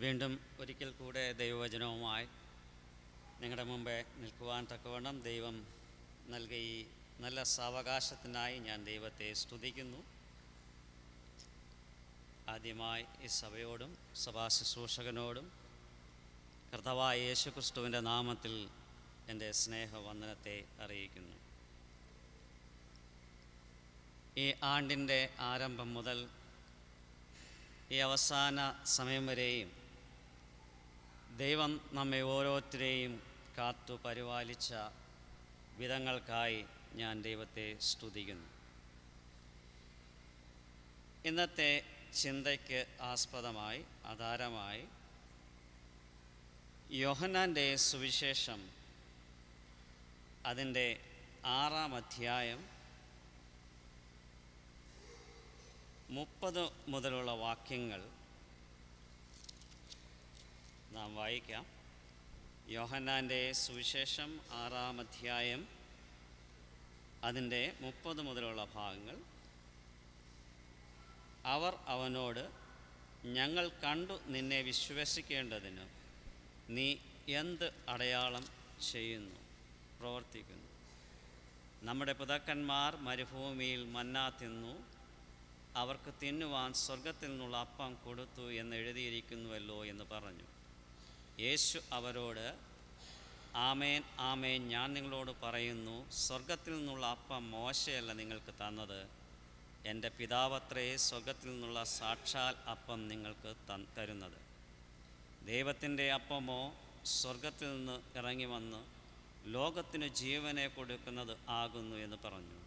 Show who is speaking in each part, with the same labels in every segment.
Speaker 1: വീണ്ടും ഒരിക്കൽ കൂടെ ദൈവവചനവുമായി നിങ്ങളുടെ മുമ്പേ നിൽക്കുവാൻ തക്കവണ്ണം ദൈവം നൽകിയ ഈ നല്ല സാവകാശത്തിനായി ഞാൻ ദൈവത്തെ സ്തുതിക്കുന്നു. ആദ്യമായി ഈ സഭയോടും സഭാ ശുശ്രൂഷകനോടും കർത്താവായ യേശുക്രിസ്തുവിൻ്റെ നാമത്തിൽ എൻ്റെ സ്നേഹവന്ദനത്തെ അറിയിക്കുന്നു. ഈ ആണ്ടിൻ്റെ ആരംഭം മുതൽ ഈ അവസാന സമയം വരെയും ദൈവം നമ്മെ ഓരോരുത്തരെയും കാത്തു പരിപാലിച്ച വിധങ്ങൾക്കായി ഞാൻ ദൈവത്തെ സ്തുതിക്കുന്നു. ഇന്നത്തെ ചിന്തയ്ക്ക് ആസ്പദമായി ആധാരമായി യോഹന്നാൻ്റെ സുവിശേഷം അതിൻ്റെ 6-ാം അധ്യായം 30 മുതലുള്ള വാക്യങ്ങൾ നാം വായിക്കാം. യോഹന്നാൻ്റെ സുവിശേഷം 6-ാം അധ്യായം അതിൻ്റെ 30 മുതലുള്ള ഭാഗങ്ങൾ. അവർ അവനോട്, ഞങ്ങൾ കണ്ടു നിന്നെ വിശ്വസിക്കേണ്ടതിന് നീ എന്ത് അടയാളം ചെയ്യുന്നു പ്രവർത്തിക്കുന്നു? നമ്മുടെ പിതാക്കന്മാർ മരുഭൂമിയിൽ മന്ന തിന്നു, അവർക്ക് തിന്നുവാൻ സ്വർഗത്തിൽ നിന്നുള്ള അപ്പം കൊടുത്തു എന്ന് എഴുതിയിരിക്കുന്നുവല്ലോ എന്ന് പറഞ്ഞു. യേശു അവരോട്, ആമേൻ ആമേൻ, ഞാൻ നിങ്ങളോട് പറയുന്നു, സ്വർഗത്തിൽ നിന്നുള്ള അപ്പം മോശയല്ല നിങ്ങൾക്ക് തന്നത്, എൻ്റെ പിതാവത്രേ സ്വർഗത്തിൽ നിന്നുള്ള സാക്ഷാൽ അപ്പം നിങ്ങൾക്ക് തരുന്നത്. ദൈവത്തിൻ്റെ അപ്പമോ സ്വർഗത്തിൽ നിന്ന് ഇറങ്ങി വന്ന് ലോകത്തിന് ജീവനെ കൊടുക്കുന്നത് ആകുന്നു എന്ന് പറഞ്ഞു.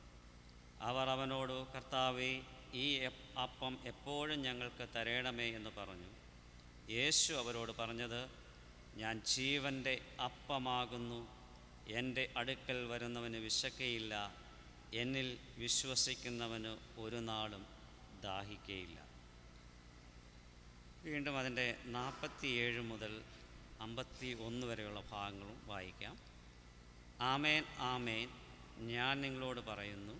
Speaker 1: അവർ അവനോട്, കർത്താവേ, ഈ അപ്പം എപ്പോഴും ഞങ്ങൾക്ക് തരേണമേ എന്ന് പറഞ്ഞു. യേശു അവരോട് പറഞ്ഞത്, ഞാൻ ജീവൻ്റെ അപ്പമാകുന്നു. എൻ്റെ അടുക്കൽ വരുന്നവന് വിശക്കയില്ല, എന്നിൽ വിശ്വസിക്കുന്നവന് ഒരു നാളും ദാഹിക്കയില്ല. വീണ്ടും അതിൻ്റെ 47 മുതൽ 51 വരെയുള്ള ഭാഗങ്ങളും വായിക്കാം. ആമേൻ ആമേൻ, ഞാൻ നിങ്ങളോട് പറയുന്നു,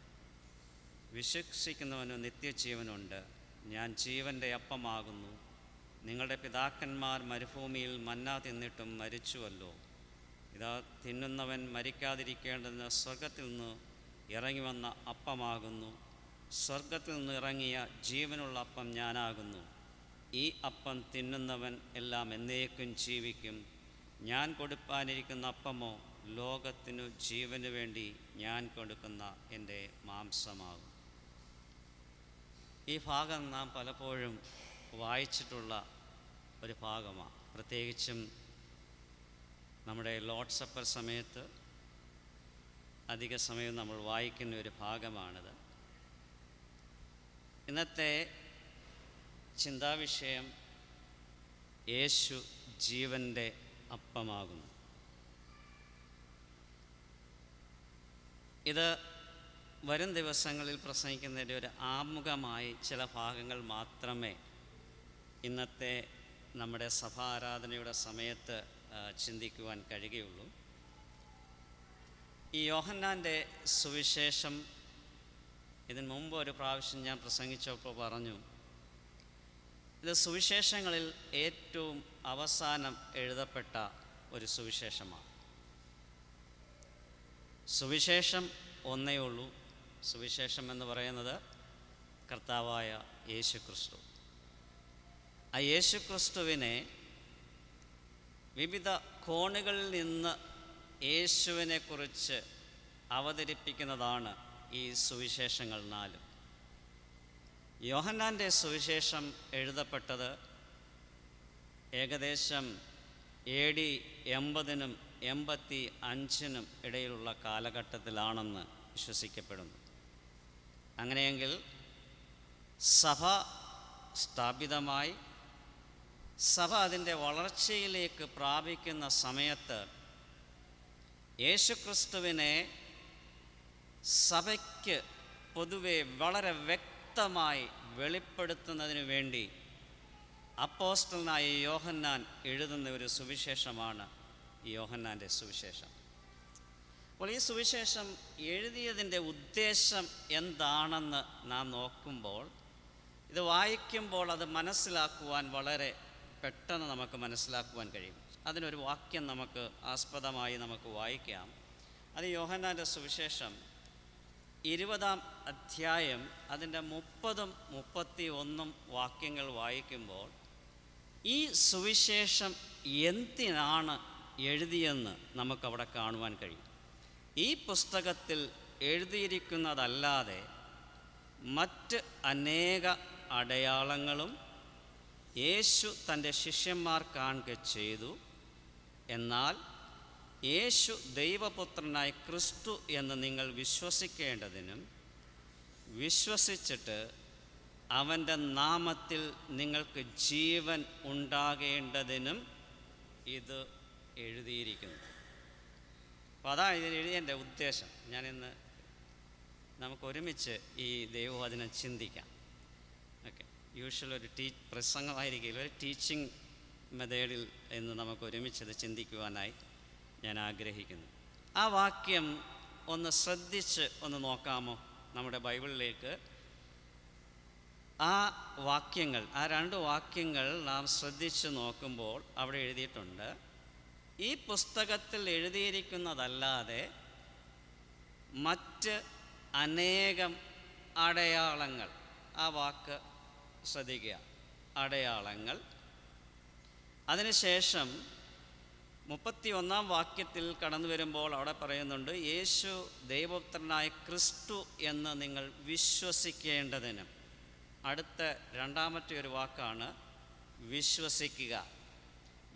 Speaker 1: വിശ്വസിക്കുന്നവന് നിത്യജീവനുണ്ട്. ഞാൻ ജീവൻ്റെ അപ്പമാകുന്നു. നിങ്ങളുടെ പിതാക്കന്മാർ മരുഭൂമിയിൽ മന്ന തിന്നിട്ടും മരിച്ചുവല്ലോ. ഇതാ, തിന്നുന്നവൻ മരിക്കാതിരിക്കേണ്ടതിന് സ്വർഗത്തിൽ നിന്ന് ഇറങ്ങി വന്ന അപ്പമാകുന്നു. സ്വർഗത്തിൽ നിന്ന് ഇറങ്ങിയ ജീവനുള്ള അപ്പം ഞാനാകുന്നു. ഈ അപ്പം തിന്നുന്നവൻ എല്ലാം എന്നേക്കും ജീവിക്കും. ഞാൻ കൊടുക്കാനിരിക്കുന്ന അപ്പമോ ലോകത്തിനു ജീവന് വേണ്ടി ഞാൻ കൊടുക്കുന്ന എൻ്റെ മാംസമാകും. ഈ ഭാഗം നാം പലപ്പോഴും വായിച്ചിട്ടുള്ള ഒരു ഭാഗമാണ്. പ്രത്യേകിച്ചും നമ്മുടെ ലോർഡ് സപ്പർ സമയത്ത് അധിക സമയം നമ്മൾ വായിക്കുന്ന ഒരു ഭാഗമാണിത്. ഇന്നത്തെ ചിന്താവിഷയം യേശു ജീവൻ്റെ അപ്പമാകുന്നു. ഇത് വരും ദിവസങ്ങളിൽ പ്രസംഗിക്കുന്നതിൻ്റെ ഒരു ആമുഖമായി ചില ഭാഗങ്ങൾ മാത്രമേ ഇന്നത്തെ നമ്മുടെ സഭാരാധനയുടെ സമയത്ത് ചിന്തിക്കുവാൻ കഴിയുകയുള്ളൂ. ഈ യോഹന്നാൻ്റെ സുവിശേഷം ഇതിനു മുമ്പ് ഒരു പ്രാവശ്യം ഞാൻ പ്രസംഗിച്ചപ്പോൾ പറഞ്ഞു, ഇത് സുവിശേഷങ്ങളിൽ ഏറ്റവും അവസാനം എഴുതപ്പെട്ട ഒരു സുവിശേഷമാണ്. സുവിശേഷം ഒന്നേ ഉള്ളൂ. സുവിശേഷം എന്ന് പറയുന്നത് കർത്താവായ യേശുക്രിസ്തു. ആ യേശുക്രിസ്തുവിനെ വിവിധ കോണുകളിൽ നിന്ന് യേശുവിനെക്കുറിച്ച് അവതരിപ്പിക്കുന്നതാണ് ഈ സുവിശേഷങ്ങൾ 4. യോഹന്നാൻ്റെ സുവിശേഷം എഴുതപ്പെട്ടത് ഏകദേശം AD 80-നും 85-നും ഇടയിലുള്ള കാലഘട്ടത്തിലാണെന്ന് വിശ്വസിക്കപ്പെടുന്നു. അങ്ങനെയെങ്കിൽ സഭ സ്ഥാപിതമായി സഭ അതിൻ്റെ വളർച്ചയിലേക്ക് പ്രാപിക്കുന്ന സമയത്ത് യേശുക്രിസ്തുവിനെ സഭയ്ക്ക് പൊതുവെ വളരെ വ്യക്തമായി വെളിപ്പെടുത്തുന്നതിന് വേണ്ടി അപ്പോസ്തലനായ യോഹന്നാൻ എഴുതുന്ന ഒരു സുവിശേഷമാണ് യോഹന്നാൻ്റെ സുവിശേഷം. അപ്പോൾ ഈ സുവിശേഷം എഴുതിയതിൻ്റെ ഉദ്ദേശം എന്താണെന്ന് നാം നോക്കുമ്പോൾ, ഇത് വായിക്കുമ്പോൾ അത് മനസ്സിലാക്കുവാൻ വളരെ പെട്ടെന്ന് നമുക്ക് മനസ്സിലാക്കുവാൻ കഴിയും. അതിനൊരു വാക്യം നമുക്ക് ആസ്പദമായി നമുക്ക് വായിക്കാം. അത് യോഹന്നാൻ്റെ സുവിശേഷം 20-ാം അധ്യായം അതിൻ്റെ 30-31 വാക്യങ്ങൾ വായിക്കുമ്പോൾ ഈ സുവിശേഷം എന്തിനാണ് എഴുതിയെന്ന് നമുക്കവിടെ കാണുവാൻ കഴിയും. ഈ പുസ്തകത്തിൽ എഴുതിയിരിക്കുന്നതല്ലാതെ മറ്റ് അനേക അടയാളങ്ങളും യേശു തൻ്റെ ശിഷ്യന്മാർ കാണുക ചെയ്തു. എന്നാൽ യേശു ദൈവപുത്രനായ ക്രിസ്തു എന്ന് നിങ്ങൾ വിശ്വസിക്കേണ്ടതിനും വിശ്വസിച്ചിട്ട് അവൻ്റെ നാമത്തിൽ നിങ്ങൾക്ക് ജീവൻ ഉണ്ടാകേണ്ടതിനും ഇത് എഴുതിയിരിക്കുന്നു. അപ്പോൾ അതാണ് ഇതിൽ എഴുതിയതിൻ്റെ ഉദ്ദേശം. ഞാനിന്ന് നമുക്കൊരുമിച്ച് ഈ ദൈവവചനം ചിന്തിക്കാം. ഓക്കെ, യൂഷ്വൽ ഒരു പ്രസംഗമായിരിക്കില്ല, ഒരു ടീച്ചിങ് മെത്തേഡിൽ എന്ന് നമുക്ക് ഒരുമിച്ചത് ചിന്തിക്കുവാനായി ഞാൻ ആഗ്രഹിക്കുന്നു. ആ വാക്യം ഒന്ന് ശ്രദ്ധിച്ച് ഒന്ന് നോക്കാമോ? നമ്മുടെ ബൈബിളിലേക്ക് ആ വാക്യങ്ങൾ, ആ 2 വാക്യങ്ങൾ നാം ശ്രദ്ധിച്ച് നോക്കുമ്പോൾ അവിടെ എഴുതിയിട്ടുണ്ട്, ഈ പുസ്തകത്തിൽ എഴുതിയിരിക്കുന്നതല്ലാതെ മറ്റ് അനേകം അടയാളങ്ങൾ. ആ വാക്ക് ശ്രദ്ധിക്കുക, അടയാളങ്ങൾ. അതിനുശേഷം 31-ാം വാക്യത്തിൽ കടന്നു വരുമ്പോൾ അവിടെ പറയുന്നുണ്ട്, യേശു ദൈവപുത്രനായ ക്രിസ്തു എന്ന് നിങ്ങൾ വിശ്വസിക്കേണ്ടതിനും. അടുത്ത 2-ാമത്തെ ഒരു വാക്കാണ് വിശ്വസിക്കുക.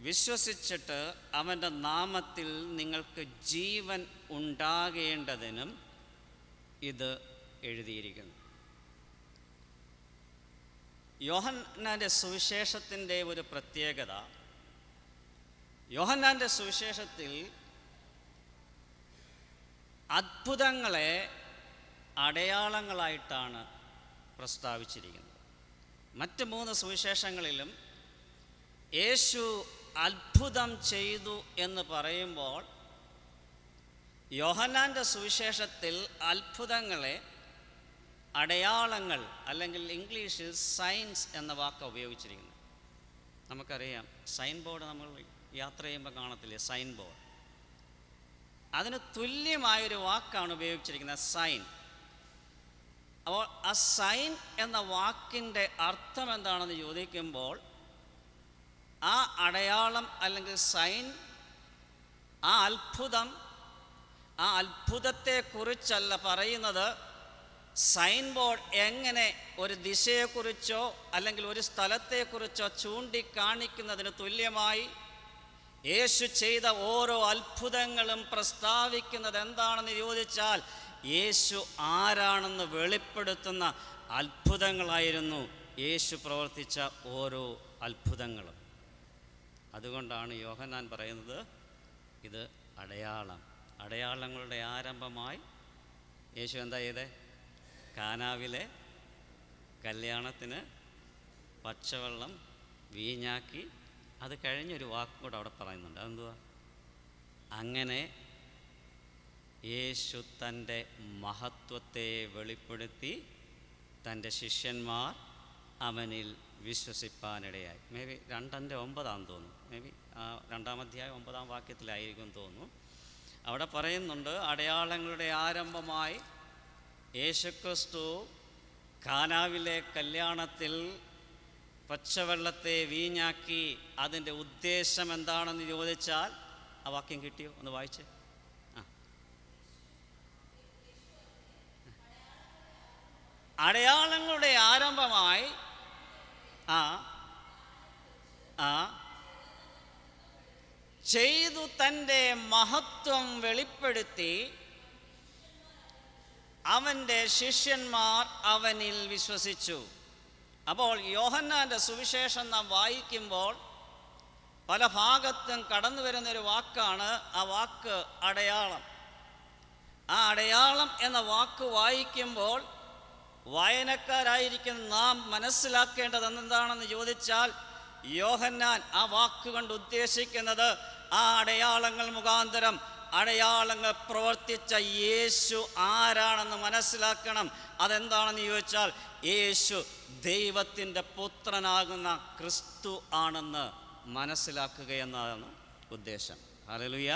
Speaker 1: വിശ്വസിച്ചിട്ട് അവൻ്റെ നാമത്തിൽ നിങ്ങൾക്ക് ജീവൻ ഉണ്ടാകേണ്ടതിനും ഇത് എഴുതിയിരിക്കുന്നു. യോഹന്നാൻ്റെ സുവിശേഷത്തിൻ്റെ ഒരു പ്രത്യേകത, യോഹന്നാൻ്റെ സുവിശേഷത്തിൽ അത്ഭുതങ്ങളെ അടയാളങ്ങളായിട്ടാണ് പ്രസ്താവിച്ചിരിക്കുന്നത്. മറ്റ് 3 സുവിശേഷങ്ങളിലും യേശു അത്ഭുതം ചെയ്തു എന്ന് പറയുമ്പോൾ, യോഹന്നാൻ്റെ സുവിശേഷത്തിൽ അത്ഭുതങ്ങളെ അടയാളങ്ങൾ, അല്ലെങ്കിൽ ഇംഗ്ലീഷിൽ സയൻസ് എന്ന വാക്ക് ഉപയോഗിച്ചിരിക്കുന്നത്. നമുക്കറിയാം, സൈൻ ബോർഡ് നമ്മൾ യാത്ര ചെയ്യുമ്പോൾ കാണത്തില്ലേ, സൈൻ ബോർഡ്. അതിന് തുല്യമായൊരു വാക്കാണ് ഉപയോഗിച്ചിരിക്കുന്നത്, സൈൻ. അപ്പോൾ ആ സൈൻ എന്ന വാക്കിൻ്റെ അർത്ഥം എന്താണെന്ന് ചോദിക്കുമ്പോൾ, ആ അടയാളം അല്ലെങ്കിൽ സൈൻ, ആ അത്ഭുതം, ആ അത്ഭുതത്തെക്കുറിച്ചല്ല പറയുന്നത്. സൈൻ ബോർഡ് എങ്ങനെ ഒരു ദിശയെക്കുറിച്ചോ അല്ലെങ്കിൽ ഒരു സ്ഥലത്തെക്കുറിച്ചോ ചൂണ്ടിക്കാണിക്കുന്നതിന് തുല്യമായി യേശു ചെയ്ത ഓരോ അത്ഭുതങ്ങളും പ്രസ്താവിക്കുന്നത് എന്താണെന്ന് ചോദിച്ചാൽ, യേശു ആരാണെന്ന് വെളിപ്പെടുത്തുന്ന അത്ഭുതങ്ങളായിരുന്നു യേശു പ്രവർത്തിച്ച ഓരോ അത്ഭുതങ്ങളും. അതുകൊണ്ടാണ് യോഹന്നാൻ പറയുന്നത്, ഇത് അടയാളം, അടയാളങ്ങളുടെ ആരംഭമായി യേശു എന്താ ചെയ്തേ? കാനാവിലെ കല്യാണത്തിന് പച്ചവെള്ളം വീഞ്ഞാക്കി. അത് കഴിഞ്ഞൊരു വാക്കും കൂടെ അവിടെ പറയുന്നുണ്ട്. അതെന്തുവാ? അങ്ങനെ യേശു തൻ്റെ മഹത്വത്തെ വെളിപ്പെടുത്തി തൻ്റെ ശിഷ്യന്മാർ അവനിൽ വിശ്വസിപ്പാനിടയായി. മേ ബി 2:9 തോന്നുന്നു, മേ ബി 2-ാം അധ്യായം 9-ാം വാക്യത്തിലായിരിക്കും തോന്നുന്നു. അവിടെ പറയുന്നുണ്ട്, അടയാളങ്ങളുടെ ആരംഭമായി യേശുക്രിസ്തു കാനാവിലെ കല്യാണത്തിൽ പച്ചവെള്ളത്തെ വീഞ്ഞാക്കി. അതിൻ്റെ ഉദ്ദേശം എന്താണെന്ന് ചോദിച്ചാൽ, ആ വാക്യം കിട്ടിയോ? ഒന്ന് വായിച്ചേ. അടയാളങ്ങളുടെ ആരംഭമായി ചെയ്തു തൻ്റെ മഹത്വം വെളിപ്പെടുത്തി അവൻ്റെ ശിഷ്യന്മാർ അവനിൽ വിശ്വസിച്ചു. അപ്പോൾ യോഹന്നാൻ്റെ സുവിശേഷം നാം വായിക്കുമ്പോൾ പല ഭാഗത്തും കടന്നു വരുന്നൊരു വാക്കാണ് ആ വാക്ക് അടയാളം. ആ അടയാളം എന്ന വാക്ക് വായിക്കുമ്പോൾ വായനക്കാരായിരിക്കുന്ന നാം മനസ്സിലാക്കേണ്ടത് എന്താണെന്ന് ചോദിച്ചാൽ, യോഹന്നാൻ ആ വാക്കുകൊണ്ട് ഉദ്ദേശിക്കുന്നത് ആ അടയാളങ്ങൾ മുഖാന്തരം അടയാളങ്ങൾ പ്രവർത്തിച്ച യേശു ആരാണെന്ന് മനസ്സിലാക്കണം. അതെന്താണെന്ന് ചോദിച്ചാൽ, യേശു ദൈവത്തിൻ്റെ പുത്രനാകുന്ന ക്രിസ്തു ആണെന്ന് മനസ്സിലാക്കുക എന്നതാണ് ഉദ്ദേശം. ഹല്ലേലൂയ.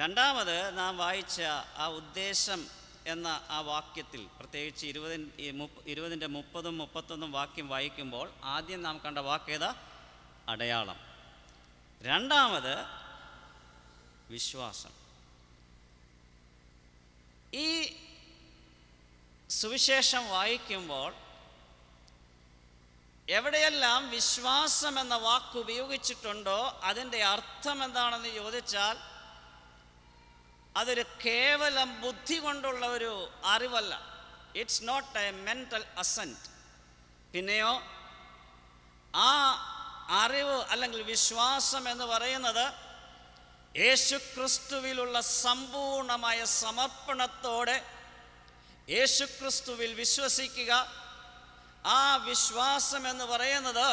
Speaker 1: രണ്ടാമത് നാം വായിച്ച ആ ഉദ്ദേശം എന്ന ആ വാക്യത്തിൽ, പ്രത്യേകിച്ച് 20-ന്റെ 30-31 വാക്യം വായിക്കുമ്പോൾ ആദ്യം നാം കണ്ട വാക്കേതാ? അടയാളം. രണ്ടാമത് വിശ്വാസം. ഈ സുവിശേഷം വായിക്കുമ്പോൾ എവിടെയെല്ലാം വിശ്വാസം എന്ന വാക്ക് ഉപയോഗിച്ചിട്ടുണ്ടോ അതിൻ്റെ അർത്ഥം എന്താണെന്ന് ചോദിച്ചാൽ അതൊരു കേവലം ബുദ്ധി കൊണ്ടുള്ള ഒരു അറിവല്ല. It's not a mental assent. പിന്നെയോ ആ അറിവ് അല്ലെങ്കിൽ വിശ്വാസം എന്ന് പറയുന്നത് യേശുക്രിസ്തുവിലുള്ള സമ്പൂർണമായ സമർപ്പണത്തോടെ യേശുക്രിസ്തുവിൽ വിശ്വസിക്കുക. ആ വിശ്വാസം എന്ന് പറയുന്നത്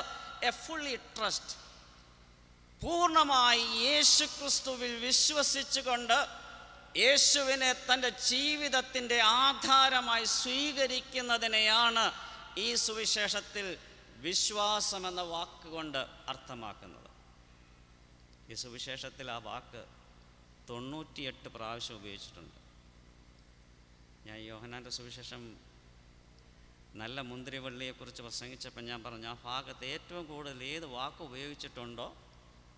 Speaker 1: എ ഫുള്ളി ട്രസ്റ്റ്, പൂർണ്ണമായി യേശുക്രിസ്തുവിൽ വിശ്വസിച്ചുകൊണ്ട് യേശുവിനെ തൻ്റെ ജീവിതത്തിൻ്റെ ആധാരമായി സ്വീകരിക്കുന്നതിനെയാണ് ഈ സുവിശേഷത്തിൽ വിശ്വാസം എന്ന വാക്കുകൊണ്ട് അർത്ഥമാക്കുന്നത്. ഈ സുവിശേഷത്തിൽ ആ വാക്ക് 98 പ്രാവശ്യം ഉപയോഗിച്ചിട്ടുണ്ട്. ഞാൻ യോഹന്നാൻ്റെ സുവിശേഷം നല്ല മുന്തിരിവള്ളിയെക്കുറിച്ച് പ്രസംഗിച്ചപ്പോൾ ഞാൻ പറഞ്ഞു, ആ ഭാഗത്ത് ഏറ്റവും കൂടുതൽ ഏത് വാക്ക് ഉപയോഗിച്ചിട്ടുണ്ടോ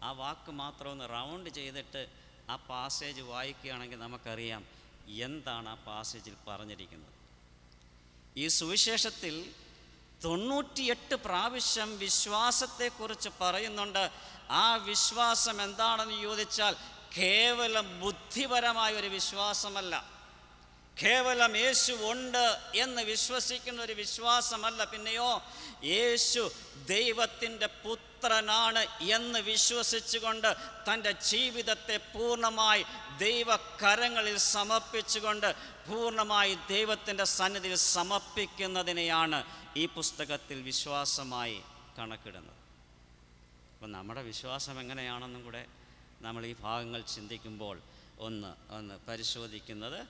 Speaker 1: ആ വാക്ക് മാത്രം ഒന്ന് റൗണ്ട് ചെയ്തിട്ട് ആ പാസേജ് വായിക്കുകയാണെങ്കിൽ നമുക്കറിയാം എന്താണ് ആ പാസേജിൽ പറഞ്ഞിരിക്കുന്നത്. ഈ സുവിശേഷത്തിൽ 98 പ്രാവശ്യം വിശ്വാസത്തെക്കുറിച്ച് പറയുന്നുണ്ട്. ആ വിശ്വാസം എന്താണെന്ന് ചോദിച്ചാൽ കേവലം ബുദ്ധിപരമായ ഒരു വിശ്വാസമല്ല, കേവലം യേശു ഉണ്ട് എന്ന് വിശ്വസിക്കുന്ന ഒരു വിശ്വാസമല്ല. പിന്നെയോ യേശു ദൈവത്തിൻ്റെ പുത്രനാണ് എന്ന് വിശ്വസിച്ചുകൊണ്ട് തൻ്റെ ജീവിതത്തെ പൂർണ്ണമായി ദൈവകരങ്ങളിൽ സമർപ്പിച്ചുകൊണ്ട് പൂർണ്ണമായി ദൈവത്തിൻ്റെ സന്നിധിയിൽ സമർപ്പിക്കുന്നതിനെയാണ് ഈ പുസ്തകത്തിൽ വിശ്വാസമായി കണക്കിടുന്നത്. അപ്പം നമ്മുടെ വിശ്വാസം എങ്ങനെയാണെന്നും കൂടെ നമ്മൾ ഈ ഭാഗങ്ങൾ ചിന്തിക്കുമ്പോൾ ഒന്ന് പരിശോധിക്കുന്നത്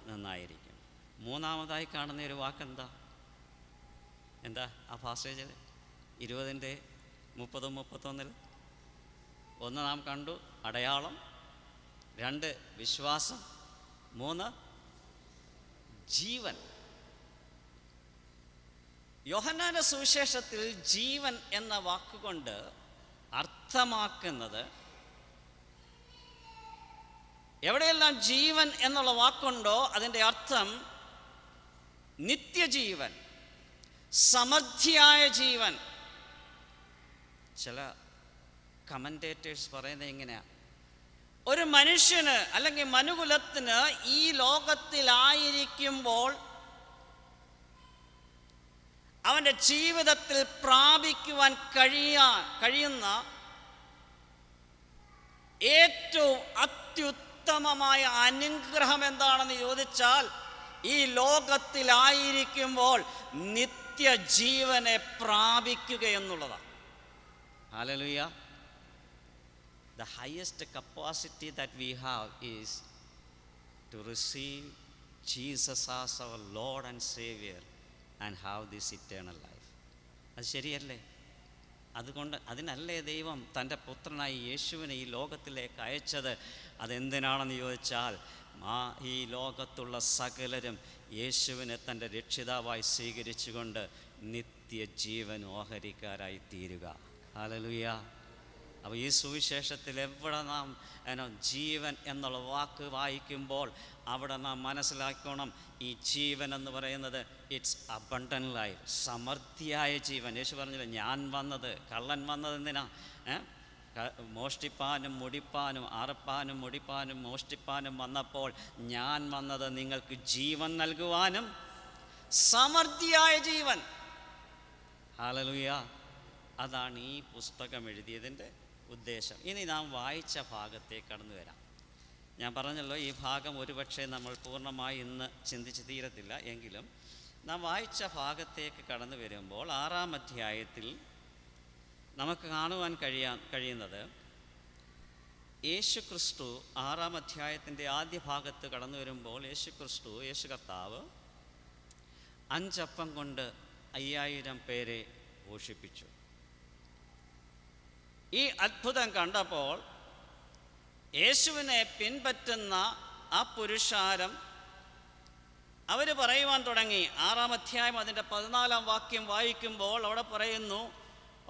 Speaker 1: നന്നായിരിക്കും. മൂന്നാമതായി കാണുന്ന ഒരു വാക്കെന്താ? ആ പാസേജിൽ 20-ന്റെ 30-31 ഒന്ന് നാം കണ്ടു അടയാളം, 2 വിശ്വാസം, 3 ജീവൻ. യോഹന്നാന്റെ സുവിശേഷത്തിൽ ജീവൻ എന്ന വാക്കുകൊണ്ട് അർത്ഥമാക്കുന്നത്, എവിടെയെല്ലാം ജീവൻ എന്നുള്ള വാക്കുണ്ടോ അതിൻ്റെ അർത്ഥം നിത്യജീവൻ, സമൃദ്ധിയായ ജീവൻ. ചില കമൻറ്റേറ്റേഴ്സ് പറയുന്നത് എങ്ങനെയാ, ഒരു മനുഷ്യന് അല്ലെങ്കിൽ മനുകുലത്തിന് ഈ ലോകത്തിലായിരിക്കുമ്പോൾ അവൻ്റെ ജീവിതത്തിൽ പ്രാപിക്കുവാൻ കഴിയുന്ന ഏറ്റവും അത്യുത്തമമായ അനുഗ്രഹം എന്താണെന്ന് ചോദിച്ചാൽ ഈ ലോകത്തിലായിരിക്കുമ്പോൾ നിത്യജീവനെ പ്രാപിക്കുക എന്നുള്ളതാണ്. Hallelujah. The highest capacity that we have is to receive Jesus as our Lord and Savior and have this eternal life. അത് ശരിയല്ലേ? അതിനല്ലേ ദൈവം തൻ്റെ പുത്രനായി യേശുവിനെ ഈ ലോകത്തിലേക്ക് അയച്ചത്? അതെന്തിനാണെന്ന് ചോദിച്ചാൽ ഈ ലോകത്തുള്ള സകലരും യേശുവിനെ തൻ്റെ രക്ഷിതാവായി സ്വീകരിച്ചുകൊണ്ട് നിത്യജീവൻ ഓഹരിക്കാരായി തീരുക. ഹല്ലേലൂയ. അപ്പോൾ ഈ സുവിശേഷത്തിൽ എവിടെ നാം ജീവൻ എന്നുള്ള വാക്ക് വായിക്കുമ്പോൾ അവിടെ നാം മനസ്സിലാക്കണം, ഈ ജീവൻ എന്ന് പറയുന്നത് ഇറ്റ്സ് അബണ്ടൻ്റ് ലൈഫ്, സമൃദ്ധിയായ ജീവൻ. യേശു പറഞ്ഞില്ല, ഞാൻ വന്നത്, കള്ളൻ വന്നത് എന്തിനാ? മോഷ്ടിപ്പാനും മുടിപ്പാനും, അറുപ്പാനും മുടിപ്പാനും മോഷ്ടിപ്പാനും വന്നപ്പോൾ ഞാൻ വന്നത് നിങ്ങൾക്ക് ജീവൻ നൽകുവാനും സമൃദ്ധിയായ ജീവൻ. ഹല്ലേലൂയ. അതാണ് ഈ പുസ്തകം എഴുതിയതിൻ്റെ ഉദ്ദേശം. ഇനി നാം വായിച്ച ഭാഗത്തേക്ക് കടന്നു വരാം. ഞാൻ പറഞ്ഞല്ലോ, ഈ ഭാഗം ഒരുപക്ഷെ നമ്മൾ പൂർണ്ണമായി ഇന്ന് ചിന്തിച്ച് തീരത്തില്ല. എങ്കിലും നാം വായിച്ച ഭാഗത്തേക്ക് കടന്നു വരുമ്പോൾ 6-ാം അധ്യായത്തിൽ നമുക്ക് കാണുവാൻ കഴിയുന്നത് യേശു ക്രിസ്തു 6-ാം അധ്യായത്തിൻ്റെ ആദ്യ ഭാഗത്ത് കടന്നു വരുമ്പോൾ യേശു കർത്താവ് 5 അപ്പം കൊണ്ട് 5000 പേരെ പോഷിപ്പിച്ചു. ഈ അത്ഭുതം കണ്ടപ്പോൾ യേശുവിനെ പിൻപറ്റുന്ന ആ പുരുഷാരം അവർ പറയുവാൻ തുടങ്ങി. 6-ാം അധ്യായം അതിൻ്റെ 14-ാം വാക്യം വായിക്കുമ്പോൾ അവിടെ പറയുന്നു,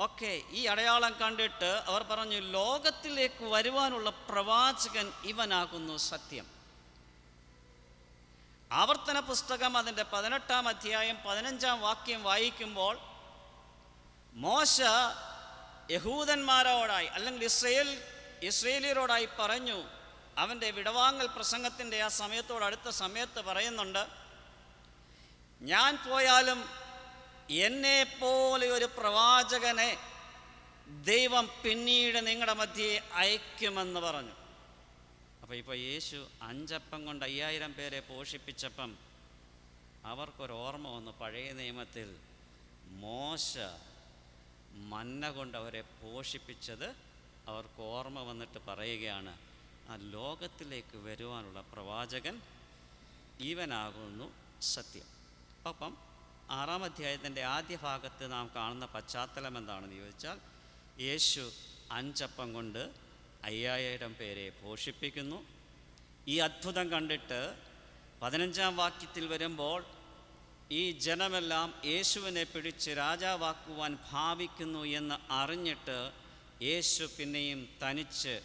Speaker 1: ഓക്കെ, ഈ അടയാളം കണ്ടിട്ട് അവർ പറഞ്ഞു, ലോകത്തിലേക്ക് വരുവാനുള്ള പ്രവാചകൻ ഇവനാകുന്നു സത്യം. ആവർത്തന പുസ്തകം അതിൻ്റെ 18-ാം അധ്യായം 15-ാം വാക്യം വായിക്കുമ്പോൾ മോശ യഹൂദന്മാരോടായി അല്ലെങ്കിൽ ഇസ്രയേലിയരോടായി പറഞ്ഞു. അവൻ്റെ വിടവാങ്ങൽ പ്രസംഗത്തിൻ്റെ ആ സമയത്തോടടുത്ത സമയത്ത് പറയുന്നുണ്ട്, ഞാൻ പോയാലും എന്നെപ്പോലെ ഒരു പ്രവാചകനെ ദൈവം പിന്നീട് നിങ്ങളുടെ മധ്യേ അയക്കുമെന്ന് പറഞ്ഞു. അപ്പോൾ യേശു 5 അപ്പം കൊണ്ട് 5000 പേരെ പോഷിപ്പിച്ചപ്പം അവർക്കൊരോർമ്മ വന്നു. പഴയ നിയമത്തിൽ മോശ മന്ന കൊണ്ട് അവരെ പോഷിപ്പിച്ചത് അവർക്ക് ഓർമ്മ വന്നിട്ട് പറയുകയാണ്, ആ ലോകത്തിലേക്ക് വരുവാനുള്ള പ്രവാചകൻ ഇവനാകുന്നു സത്യം. അപ്പം 6-ാം അധ്യായത്തിൻ്റെ ആദ്യ ഭാഗത്ത് നാം കാണുന്ന പശ്ചാത്തലം എന്താണെന്ന് ചോദിച്ചാൽ, യേശു 5 അപ്പം കൊണ്ട് 5000 പേരെ പോഷിപ്പിക്കുന്നു. ഈ അത്ഭുതം കണ്ടിട്ട് 15-ാം വാക്യത്തിൽ വരുമ്പോൾ ഈ ജനമെല്ലാം യേശുവിനെ പിടിച്ച് രാജാവാക്കുവാൻ ഭാവിക്കുന്നു എന്ന് അറിഞ്ഞിട്ട് യേശു പിന്നെയും തനിച്ച്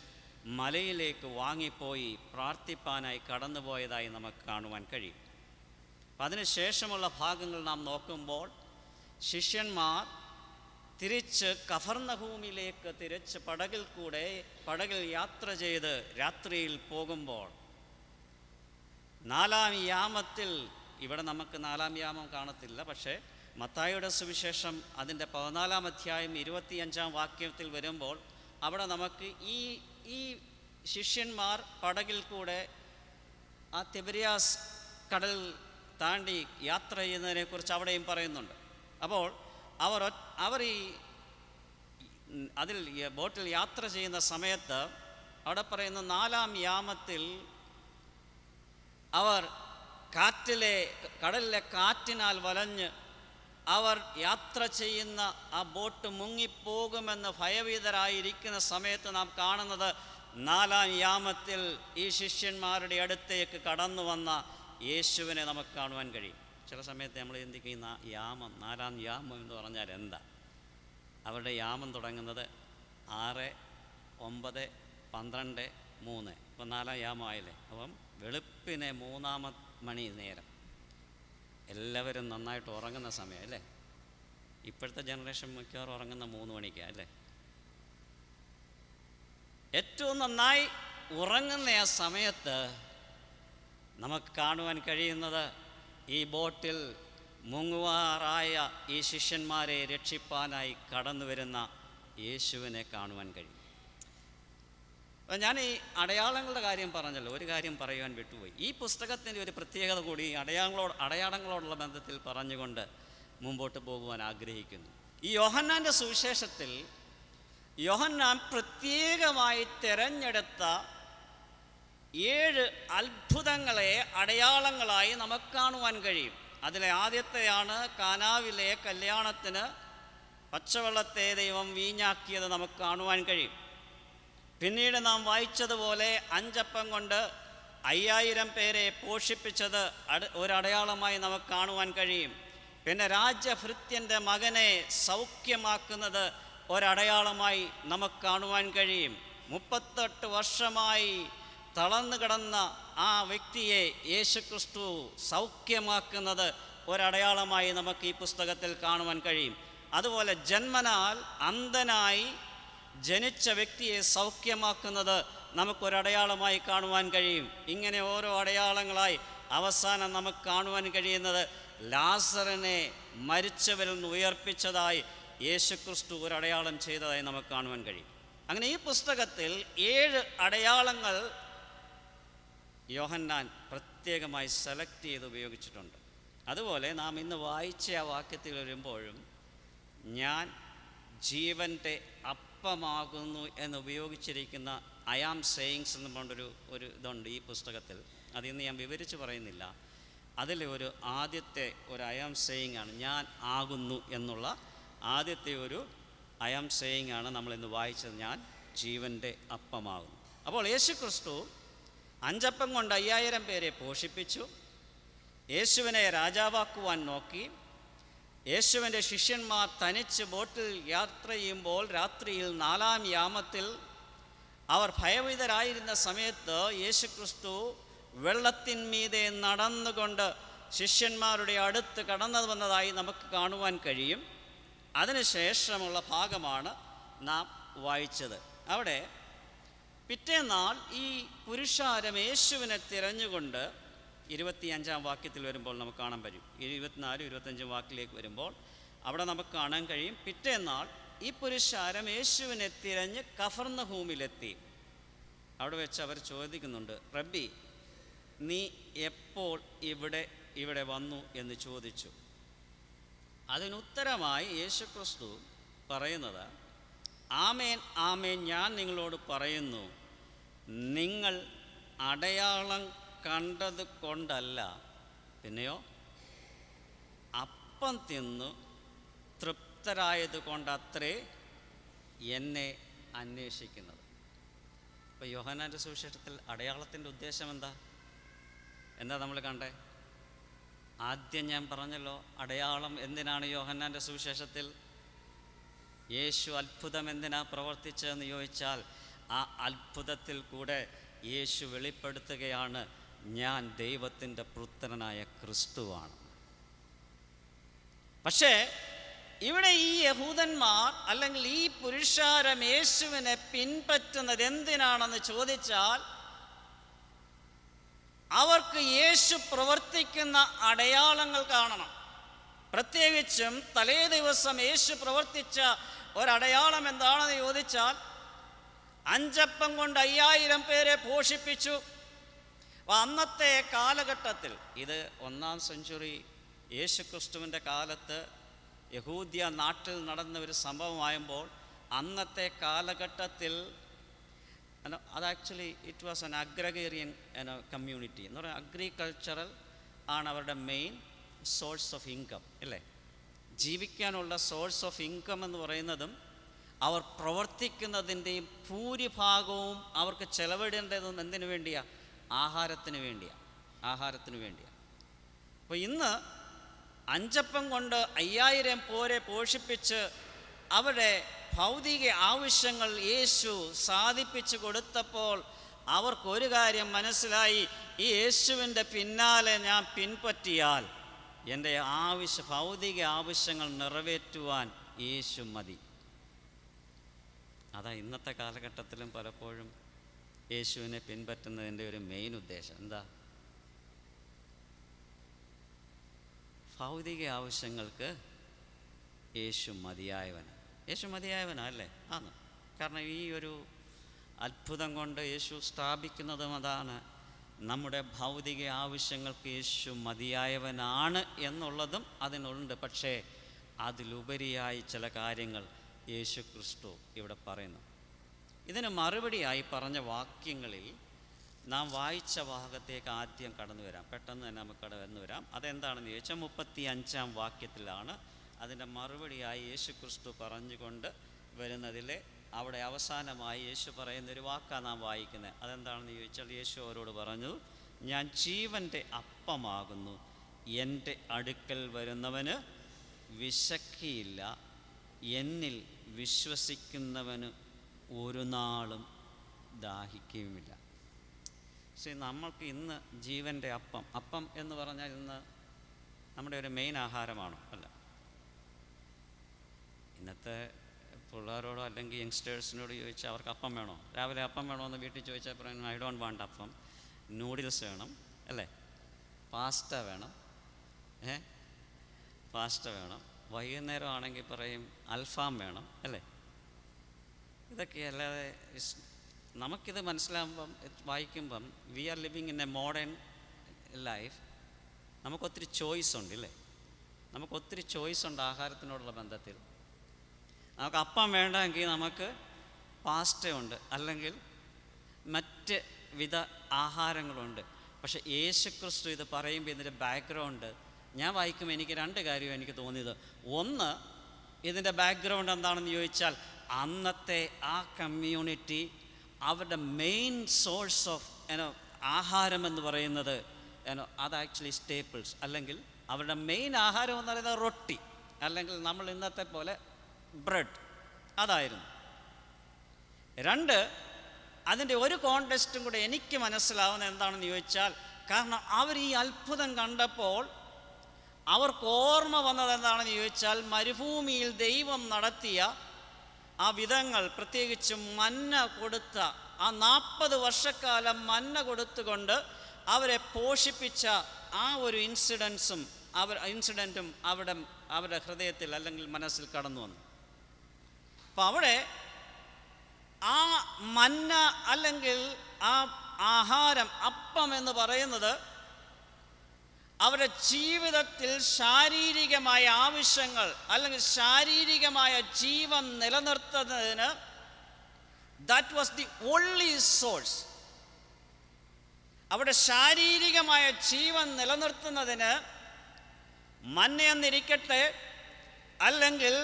Speaker 1: മലയിലേക്ക് വാങ്ങിപ്പോയി പ്രാർത്ഥിപ്പാനായി കടന്നുപോയതായി നമുക്ക് കാണുവാൻ കഴിയും. അതിനുശേഷമുള്ള ഭാഗങ്ങൾ നാം നോക്കുമ്പോൾ ശിഷ്യന്മാർ തിരിച്ച് കഫർന്നഹൂമിലേക്ക് തിരിച്ച് പടകിൽ യാത്ര ചെയ്ത് രാത്രിയിൽ പോകുമ്പോൾ 4-ാം യാമത്തിൽ, ഇവിടെ നമുക്ക് 4-ാം യാമം കാണത്തില്ല, പക്ഷേ മത്തായിയുടെ സുവിശേഷം അതിൻ്റെ 14-ാം അധ്യായം 25-ാം വാക്യത്തിൽ വരുമ്പോൾ അവിടെ നമുക്ക് ഈ ശിഷ്യന്മാർ പടകിൽ കൂടെ ആ തിബരിയാസ് കടൽ താണ്ടി യാത്ര ചെയ്യുന്നതിനെക്കുറിച്ച് അവിടെയും പറയുന്നുണ്ട്. അപ്പോൾ അവർ അതിൽ ബോട്ടിൽ യാത്ര ചെയ്യുന്ന സമയത്ത് അവിടെ പറയുന്ന 4-ാം യാമത്തിൽ അവർ കടലിലെ കാറ്റിനാൽ വലഞ്ഞ് അവർ യാത്ര ചെയ്യുന്ന ആ ബോട്ട് മുങ്ങിപ്പോകുമെന്ന് ഭയഭീതരായിരിക്കുന്ന സമയത്ത് നാം കാണുന്നത് 4-ാം യാമത്തിൽ ഈ ശിഷ്യന്മാരുടെ അടുത്തേക്ക് കടന്നു വന്ന യേശുവിനെ നമുക്ക് കാണുവാൻ കഴിയും. ചില സമയത്ത് നമ്മൾ ചിന്തിക്കുന്ന യാമം, 4-ാം യാമം എന്ന് പറഞ്ഞാൽ എന്താ? അവരുടെ യാമം തുടങ്ങുന്നത് 6, 9, 12, 3. ഇപ്പം 4-ാം യാമം ആയില്ലേ. അപ്പം വെളുപ്പിനെ 3 മണി നേരം എല്ലാവരും നന്നായിട്ട് ഉറങ്ങുന്ന സമയം അല്ലേ. ഇപ്പോഴത്തെ ജനറേഷൻ മിക്കവാറും ഉറങ്ങുന്ന 3 മണിക്കാണ് അല്ലേ. ഏറ്റവും നന്നായി ഉറങ്ങുന്ന ആ സമയത്ത് നമുക്ക് കാണുവാൻ കഴിയുന്നത് ഈ ബോട്ടിൽ മുങ്ങുവാറായ ഈ ശിഷ്യന്മാരെ രക്ഷിപ്പാനായി കടന്നു വരുന്ന യേശുവിനെ കാണുവാൻ കഴിയും. അപ്പം ഞാൻ ഈ അടയാളങ്ങളുടെ കാര്യം പറഞ്ഞല്ലോ, ഒരു കാര്യം പറയുവാൻ വിട്ടുപോയി. ഈ പുസ്തകത്തിൻ്റെ ഒരു പ്രത്യേകത കൂടി അടയാളങ്ങളോടുള്ള ബന്ധത്തിൽ പറഞ്ഞുകൊണ്ട് മുമ്പോട്ട് പോകുവാൻ ആഗ്രഹിക്കുന്നു. ഈ യോഹന്നാൻ്റെ സുവിശേഷത്തിൽ യോഹന്നാൻ പ്രത്യേകമായി തിരഞ്ഞെടുത്ത 7 അത്ഭുതങ്ങളെ അടയാളങ്ങളായി നമുക്ക് കാണുവാൻ കഴിയും. അതിലെ ആദ്യത്തെയാണ് കാനാവിലെ കല്യാണത്തിന് പച്ചവെള്ളത്തെ ദൈവം വീഞ്ഞാക്കിയത് നമുക്ക് കാണുവാൻ കഴിയും. പിന്നീട് നാം വായിച്ചതുപോലെ 5 അപ്പം കൊണ്ട് 5000 പേരെ പോഷിപ്പിച്ചത് ഒരടയാളമായി നമുക്ക് കാണുവാൻ കഴിയും. പിന്നെ രാജഭൃത്യൻ്റെ മകനെ സൗഖ്യമാക്കുന്നത് ഒരടയാളമായി നമുക്ക് കാണുവാൻ കഴിയും. 38 വർഷമായി തളർന്നു കിടന്ന ആ വ്യക്തിയെ യേശുക്രിസ്തു സൗഖ്യമാക്കുന്നത് ഒരടയാളമായി നമുക്ക് ഈ പുസ്തകത്തിൽ കാണുവാൻ കഴിയും. അതുപോലെ ജന്മനാൽ അന്ധനായി ജനിച്ച വ്യക്തിയെ സൗഖ്യമാക്കുന്നത് നമുക്കൊരടയാളമായി കാണുവാൻ കഴിയും. ഇങ്ങനെ ഓരോ അടയാളങ്ങളായി അവസാനം നമുക്ക് കാണുവാൻ കഴിയുന്നത് ലാസറിനെ മരിച്ചവരിൽ നിന്ന് ഉയർപ്പിച്ചതായി യേശുക്രിസ്തു ഒരടയാളം ചെയ്തതായി നമുക്ക് കാണുവാൻ കഴിയും. അങ്ങനെ ഈ പുസ്തകത്തിൽ 7 അടയാളങ്ങൾ യോഹന്നാൻ പ്രത്യേകമായി സെലക്ട് ചെയ്ത് ഉപയോഗിച്ചിട്ടുണ്ട്. അതുപോലെ നാം ഇന്ന് വായിച്ച ആ വാക്യത്തിൽ വരുമ്പോഴും ഞാൻ ജീവൻ്റെ അപ്പമാകുന്നു എന്ന് ഉപയോഗിച്ചിരിക്കുന്ന ഐ ആം സേയിങ്സ് എന്ന് പറഞ്ഞൊരു ഇതുണ്ട് ഈ പുസ്തകത്തിൽ. അതിന്ന് ഞാൻ വിവരിച്ച് പറയുന്നില്ല. അതിലെ ഒരു ആദ്യത്തെ ഒരു ഐ ആം സേയിങ് ആണ്, ഞാൻ ആകുന്നു എന്നുള്ള ആദ്യത്തെ ഒരു ഐ ആം സേയിങ് ആണ് നമ്മളിന്ന് വായിച്ചത്, ഞാൻ ജീവൻ്റെ അപ്പമാകുന്നു. അപ്പോൾ യേശു ക്രിസ്തു 5 അപ്പം കൊണ്ട് 5000 പേരെ പോഷിപ്പിച്ചു. യേശുവിനെ രാജാവാക്കുവാൻ നോക്കി. യേശുവിൻ്റെ ശിഷ്യന്മാർ തനിച്ച് ബോട്ടിൽ യാത്ര ചെയ്യുമ്പോൾ രാത്രിയിൽ 4-ാം യാമത്തിൽ അവർ ഭയഭീതരായിരുന്ന സമയത്ത് യേശു ക്രിസ്തു വെള്ളത്തിന്മീതെ നടന്നുകൊണ്ട് ശിഷ്യന്മാരുടെ അടുത്ത് കടന്നു വന്നതായി നമുക്ക് കാണുവാൻ കഴിയും. അതിനുശേഷമുള്ള ഭാഗമാണ് നാം വായിച്ചത്. അവിടെ പിറ്റേന്നാൾ ഈ പുരുഷാരം യേശുവിനെ തിരഞ്ഞുകൊണ്ട് 25-ാം വാക്യത്തിൽ വരുമ്പോൾ നമുക്ക് കാണാൻ കഴിയും. 24-25 വാക്കിലേക്ക് വരുമ്പോൾ അവിടെ നമുക്ക് കാണാൻ കഴിയും, പിറ്റേന്നാൾ ഈ പുരുഷാരം യേശുവിനെ തിരഞ്ഞ് കഫർന്നഹൂമിലെത്തി. അവിടെ വെച്ച് അവർ ചോദിക്കുന്നുണ്ട്, റബ്ബി, നീ എപ്പോൾ ഇവിടെ വന്നു എന്ന് ചോദിച്ചു. അതിനുത്തരമായി യേശുക്രിസ്തു പറയുന്നത്, ആമേൻ ആമേൻ ഞാൻ നിങ്ങളോട് പറയുന്നു, നിങ്ങൾ അടയാളം കണ്ടത് കൊണ്ടല്ല, പിന്നെയോ അപ്പം തിന്നു തൃപ്തരായത് കൊണ്ടത്രേ എന്നെ അന്വേഷിക്കുന്നത്. ഇപ്പോൾ യോഹന്നാൻ്റെ സുവിശേഷത്തിൽ അടയാളത്തിൻ്റെ ഉദ്ദേശം എന്താ നമ്മൾ കണ്ടേ? ആദ്യം ഞാൻ പറഞ്ഞല്ലോ, അടയാളം എന്തിനാണ് യോഹന്നാൻ്റെ സുവിശേഷത്തിൽ? യേശു അത്ഭുതം എന്തിനാ പ്രവർത്തിച്ചതെന്ന് ചോദിച്ചാൽ ആ അത്ഭുതത്തിൽ കൂടെ യേശു വെളിപ്പെടുത്തുകയാണ്, ഞാൻ ദൈവത്തിൻ്റെ പുത്രനായ ക്രിസ്തുവാണ്. പക്ഷേ ഇവിടെ ഈ യഹൂദന്മാർ അല്ലെങ്കിൽ ഈ പുരുഷാരം യേശുവിനെ പിൻപറ്റുന്നത് എന്തിനാണെന്ന് ചോദിച്ചാൽ, അവർക്ക് യേശു പ്രവർത്തിക്കുന്ന അടയാളങ്ങൾ കാണണം. പ്രത്യേകിച്ചും തലേ ദിവസം യേശു പ്രവർത്തിച്ച ഒരടയാളം എന്താണെന്ന് ചോദിച്ചാൽ, 5 അപ്പം കൊണ്ട് 5000 പേരെ പോഷിപ്പിച്ചു. അന്നത്തെ കാലഘട്ടത്തിൽ, ഇത് 1-ാം സെഞ്ചുറി യേശുക്രിസ്തുവിൻ്റെ കാലത്ത് യഹൂദ്യ നാട്ടിൽ നടന്ന ഒരു സംഭവമായുമ്പോൾ, അന്നത്തെ കാലഘട്ടത്തിൽ അത് actually it was an agrarian community എന്ന് പറയുന്നത്. അഗ്രികൾച്ചറൽ ആണ് അവരുടെ മെയിൻ സോഴ്സ് ഓഫ് ഇൻകം, അല്ലേ? ജീവിക്കാനുള്ള സോഴ്സ് ഓഫ് ഇൻകം എന്ന് പറയുന്നതും അവർ പ്രവർത്തിക്കുന്നതിൻ്റെയും ഭൂരിഭാഗവും അവർക്ക് ചെലവിടേണ്ടതും എന്തിനു വേണ്ടിയാണ്? ആഹാരത്തിന് വേണ്ടിയാണ്. അപ്പോൾ ഇന്ന് 5 അപ്പം കൊണ്ട് 5000 പേരെ പോഷിപ്പിച്ച് അവരുടെ ഭൗതിക ആവശ്യങ്ങൾ യേശു സാധിപ്പിച്ചു കൊടുത്തപ്പോൾ അവർക്കൊരു കാര്യം മനസ്സിലായി, ഈ യേശുവിൻ്റെ പിന്നാലെ ഞാൻ പിൻപറ്റിയാൽ എൻ്റെ ഭൗതിക ആവശ്യങ്ങൾ നിറവേറ്റുവാൻ യേശു മതി. അതാ ഇന്നത്തെ കാലഘട്ടത്തിലും പലപ്പോഴും യേശുവിനെ പിൻപറ്റുന്നതിൻ്റെ ഒരു മെയിൻ ഉദ്ദേശം എന്താ? ഭൗതിക ആവശ്യങ്ങൾക്ക് യേശു മതിയായവനല്ലേ? ആണ്. കാരണം ഈ ഒരു അത്ഭുതം കൊണ്ട് യേശു സ്ഥാപിക്കുന്നതും അതാണ്, നമ്മുടെ ഭൗതിക ആവശ്യങ്ങൾക്ക് യേശു മതിയായവനാണ് എന്നുള്ളതും അതിനുണ്ട്. പക്ഷേ അതിലുപരിയായി ചില കാര്യങ്ങൾ യേശു ക്രിസ്തു ഇവിടെ പറയുന്നു. ഇതിന് മറുപടിയായി പറഞ്ഞ വാക്യങ്ങളിൽ നാം വായിച്ച ഭാഗത്തേക്ക് ആദ്യം കടന്നു വരാം. പെട്ടെന്ന് തന്നെ നമുക്ക് കടന്നു വരാം. അതെന്താണെന്ന് ചോദിച്ചാൽ 35-ാം വാക്യത്തിലാണ് അതിൻ്റെ മറുപടിയായി യേശു ക്രിസ്തു പറഞ്ഞുകൊണ്ട് വരുന്നതിലെ അവിടെ അവസാനമായി യേശു പറയുന്നൊരു വാക്കാണ് നാം വായിക്കുന്നത്. അതെന്താണെന്ന് ചോദിച്ചാൽ, യേശു അവരോട് പറഞ്ഞു, ഞാൻ ജീവൻ്റെ അപ്പമാകുന്നു, എൻ്റെ അടുക്കൽ വരുന്നവന് വിശക്കിയില്ല, എന്നിൽ വിശ്വസിക്കുന്നവന് ഒരു നാളും ദാഹിക്കുകയുമില്ല. പക്ഷേ നമ്മൾക്ക് ഇന്ന് ജീവൻ്റെ അപ്പം എന്ന് പറഞ്ഞാൽ ഇന്ന് നമ്മുടെ ഒരു മെയിൻ ആഹാരമാണോ? അല്ല. ഇന്നത്തെ പിള്ളേരോടോ അല്ലെങ്കിൽ യങ്സ്റ്റേഴ്സിനോട് ചോദിച്ചാൽ അവർക്ക് അപ്പം വേണോ? രാവിലെ അപ്പം വേണോ എന്ന് വീട്ടിൽ ചോദിച്ചാൽ പറയും, ഐ ഡോണ്ട് വാണ്ട് അപ്പം, നൂഡിൽസ് വേണം, അല്ലേ? പാസ്ത വേണം. വൈകുന്നേരം ആണെങ്കിൽ പറയും അൽഫാം വേണം, അല്ലേ? ഇതൊക്കെ അല്ലാതെ നമുക്കിത് മനസ്സിലാകുമ്പം വായിക്കുമ്പം we are living in a modern life. നമുക്കൊത്തിരി ചോയ്സ് ഉണ്ട്, ഇല്ലേ? നമുക്കൊത്തിരി ചോയ്സ് ഉണ്ട് ആഹാരത്തിനോടുള്ള ബന്ധത്തിൽ. നമുക്ക് അപ്പം വേണ്ടെങ്കിൽ നമുക്ക് പാസ്റ്റയുണ്ട്, അല്ലെങ്കിൽ മറ്റ് വിധ ആഹാരങ്ങളുണ്ട്. പക്ഷെ യേശുക്രിസ്തു ഇത് പറയുമ്പോൾ ഇതിൻ്റെ ബാക്ക്ഗ്രൗണ്ട് ഞാൻ വായിക്കുമ്പോൾ എനിക്ക് രണ്ട് കാര്യം എനിക്ക് തോന്നിയത്. ഒന്ന്, ഇതിൻ്റെ ബാക്ക്ഗ്രൗണ്ട് എന്താണെന്ന് ചോദിച്ചാൽ അന്നത്തെ ആ കമ്മ്യൂണിറ്റി അവരുടെ മെയിൻ സോഴ്സ് ഓഫ് ആഹാരം എന്ന് പറയുന്നത് അത് ആക്ച്വലി സ്റ്റേപ്പിൾസ്, അല്ലെങ്കിൽ അവരുടെ മെയിൻ ആഹാരം എന്ന് പറയുന്നത് റൊട്ടി, അല്ലെങ്കിൽ നമ്മൾ ഇന്നത്തെ പോലെ ബ്രെഡ്, അതായിരുന്നു. രണ്ട്, അതിൻ്റെ ഒരു കോണ്ടെക്സ്റ്റും കൂടെ എനിക്ക് മനസ്സിലാവുന്നത് എന്താണെന്ന് ചോദിച്ചാൽ, കാരണം അവർ ഈ അത്ഭുതം കണ്ടപ്പോൾ അവർക്ക് ഓർമ്മ വന്നത് എന്താണെന്ന് ചോദിച്ചാൽ മരുഭൂമിയിൽ ദൈവം നടത്തിയ ആ വിധങ്ങൾ, പ്രത്യേകിച്ച് മന്ന കൊടുത്ത ആ 40 വർഷക്കാലം മന്ന കൊടുത്തുകൊണ്ട് അവരെ പോഷിപ്പിച്ച ആ ഒരു ഇൻസിഡൻറ്റും അവരുടെ ഹൃദയത്തിൽ അല്ലെങ്കിൽ മനസ്സിൽ കടന്നു വന്നു. അപ്പം അവിടെ ആ മന്ന അല്ലെങ്കിൽ ആ ആഹാരം, അപ്പം എന്ന് പറയുന്നത് അവരുടെ ജീവിതത്തിൽ ശാരീരികമായ ആവശ്യങ്ങൾ അല്ലെങ്കിൽ ശാരീരികമായ ജീവൻ നിലനിർത്തുന്നതിന് that was the only source. അവിടെ ശാരീരികമായ ജീവൻ നിലനിർത്തുന്നതിന് മന്നയെന്നിരിക്കട്ടെ, അല്ലെങ്കിൽ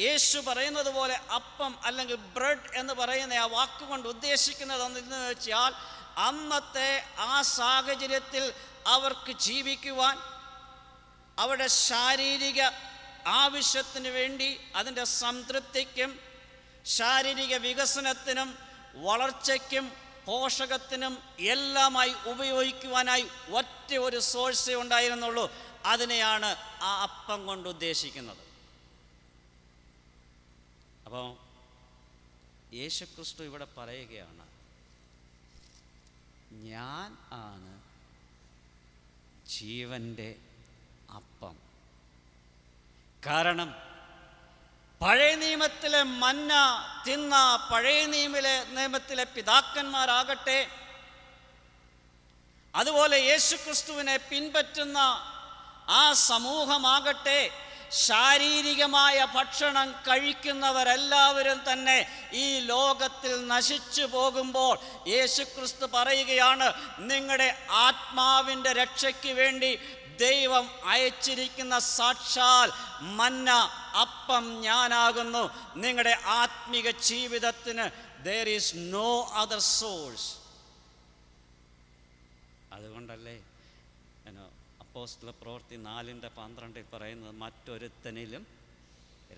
Speaker 1: യേശു പറയുന്നത് പോലെ അപ്പം അല്ലെങ്കിൽ ബ്രെഡ് എന്ന് പറയുന്ന ആ വാക്കുകൊണ്ട് ഉദ്ദേശിക്കുന്നത് എന്ന് വെച്ചാൽ അന്നത്തെ ആ സാഹചര്യത്തിൽ അവർക്ക് ജീവിക്കുവാൻ, അവരുടെ ശാരീരിക ആവശ്യത്തിന് വേണ്ടി, അതിൻ്റെ സംതൃപ്തിക്കും ശാരീരിക വികസനത്തിനും വളർച്ചയ്ക്കും പോഷകത്തിനും എല്ലാമായി ഉപയോഗിക്കുവാനായി ഒറ്റ ഒരു സോഴ്സേ ഉണ്ടായിരുന്നുള്ളൂ. അതിനെയാണ് ആ അപ്പം കൊണ്ട് ഉദ്ദേശിക്കുന്നത്. അപ്പോൾ യേശുക്രിസ്തു ഇവിടെ പറയുകയാണ്, ഞാൻ ആണ് ജീവൻ്റെ അപ്പം. കാരണം പഴയ നിയമത്തിലെ മന്ന തിന്ന പഴയ നിയമത്തിലെ പിതാക്കന്മാരാകട്ടെ, അതുപോലെ യേശുക്രിസ്തുവിനെ പിൻപറ്റുന്ന ആ സമൂഹമാകട്ടെ, ശാരീരികമായ ഭക്ഷണം കഴിക്കുന്നവരെല്ലാവരും തന്നെ ഈ ലോകത്തിൽ നശിച്ചു പോകുമ്പോൾ യേശുക്രിസ്തു പറയുകയാണ്, നിങ്ങളുടെ ആത്മാവിൻ്റെ രക്ഷയ്ക്ക് വേണ്ടി ദൈവം അയച്ചിരിക്കുന്ന സാക്ഷാൽ മന്ന അപ്പം ഞാനാകുന്നു. നിങ്ങളുടെ ആത്മീക ജീവിതത്തിന് there is no other source. അതുകൊണ്ടല്ലേ അപ്പോസ്തല പ്രവൃത്തി 4:12 പറയുന്നത്, മറ്റൊരുത്തനിലും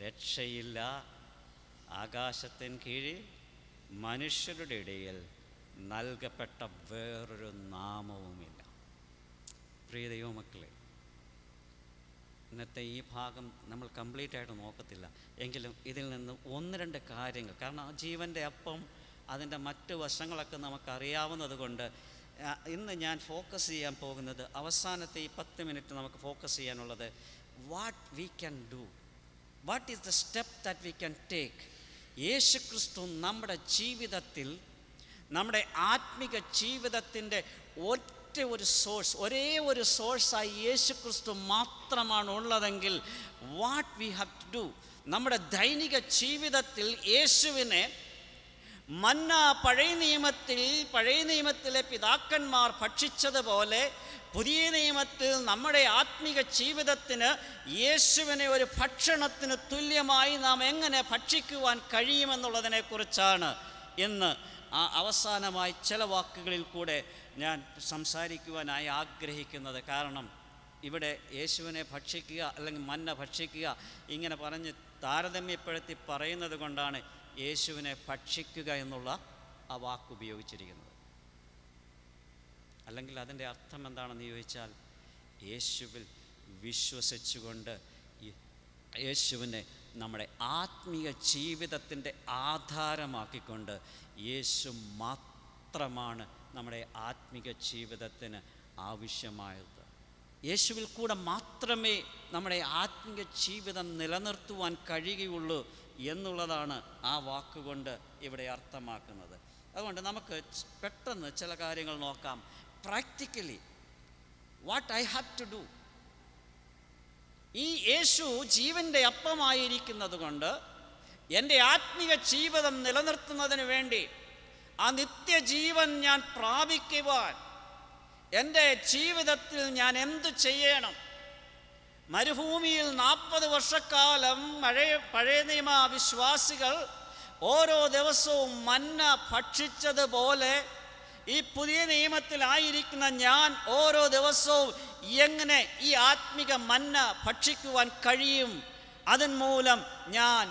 Speaker 1: രക്ഷയില്ല, ആകാശത്തിൻ കീഴിൽ മനുഷ്യരുടെ ഇടയിൽ നൽകപ്പെട്ട വേറൊരു നാമവുമില്ല. പ്രിയ ദൈവമക്കളെ, ഇന്നത്തെ ഈ ഭാഗം നമ്മൾ കംപ്ലീറ്റ് ആയിട്ട് നോക്കത്തില്ല, എങ്കിലും ഇതിൽ നിന്ന് 1-2 കാര്യങ്ങൾ, കാരണം ജീവൻ്റെ അപ്പം അതിൻ്റെ മറ്റ് വശങ്ങളൊക്കെ നമുക്കറിയാവുന്നത് കൊണ്ട് ഇന്ന് ഞാൻ ഫോക്കസ് ചെയ്യാൻ പോകുന്നത്, അവസാനത്തെ ഈ 10 മിനിറ്റ് നമുക്ക് ഫോക്കസ് ചെയ്യാനുള്ളത്, what we can do, what is the step that we can take. യേശുക്രിസ്തു നമ്മുടെ ജീവിതത്തിൽ, നമ്മുടെ ആത്മിക ജീവിതത്തിൻ്റെ ഒരേ ഒരു സോഴ്സായി യേശുക്രിസ്തു മാത്രമാണ് ഉള്ളതെങ്കിൽ what we have to do. നമ്മുടെ ദൈനിക ജീവിതത്തിൽ യേശുവിനെ മന്ന പഴയ നിയമത്തിലെ പിതാക്കന്മാർ ഭക്ഷിച്ചതുപോലെ പുതിയ നിയമത്തിൽ നമ്മുടെ ആത്മിക ജീവിതത്തിന് യേശുവിനെ ഒരു ഭക്ഷണത്തിന് തുല്യമായി നാം എങ്ങനെ ഭക്ഷിക്കുവാൻ കഴിയുമെന്നുള്ളതിനെക്കുറിച്ചാണ് ഇന്ന് അവസാനമായി ചില വാക്കുകളിൽ കൂടെ ഞാൻ സംസാരിക്കുവാനായി ആഗ്രഹിക്കുന്നത്. കാരണം ഇവിടെ യേശുവിനെ ഭക്ഷിക്കുക അല്ലെങ്കിൽ മന്ന ഭക്ഷിക്കുക ഇങ്ങനെ പറഞ്ഞ് താരതമ്യപ്പെടുത്തി പറയുന്നത് കൊണ്ടാണ് യേശുവിനെ ഭക്ഷിക്കുക എന്നുള്ള ആ വാക്ക് ഉപയോഗിച്ചിരിക്കുന്നത്. അല്ലെങ്കിൽ അതിൻ്റെ അർത്ഥം എന്താണെന്ന് ചോദിച്ചാൽ, യേശുവിൽ വിശ്വസിച്ചുകൊണ്ട് യേശുവിനെ നമ്മുടെ ആത്മീയ ജീവിതത്തിൻ്റെ ആധാരമാക്കിക്കൊണ്ട് യേശു മാത്രമാണ് നമ്മുടെ ആത്മീക ജീവിതത്തിന് ആവശ്യമായത്. യേശുവിൽ കൂടെ മാത്രമേ നമ്മുടെ ആത്മീയ ജീവിതം നിലനിർത്തുവാൻ കഴിയുകയുള്ളൂ എന്നുള്ളതാണ് ആ വാക്കുകൊണ്ട് ഇവിടെ അർത്ഥമാക്കുന്നത്. അതുകൊണ്ട് നമുക്ക് പെട്ടെന്ന് ചില കാര്യങ്ങൾ നോക്കാം. Practically what I have to do. ഈ യേശു ജീവൻ്റെ അപ്പമായിരിക്കുന്നത് കൊണ്ട് എൻ്റെ ആത്മീക ജീവിതം നിലനിർത്തുന്നതിന് വേണ്ടി, ആ നിത്യജീവൻ ഞാൻ പ്രാപിക്കുവാൻ എൻ്റെ ജീവിതത്തിൽ ഞാൻ എന്തു ചെയ്യണം? മരുഭൂമിയിൽ 40 വർഷക്കാലം പഴയ നിയമ വിശ്വാസികൾ ഓരോ ദിവസവും മന്ന ഭക്ഷിച്ചതുപോലെ ഈ പുതിയ നിയമത്തിലായിരിക്കുന്ന ഞാൻ ഓരോ ദിവസവും എങ്ങനെ ഈ ആത്മിക മന്ന ഭക്ഷിക്കുവാൻ കഴിയും? അതിൻ മൂലം ഞാൻ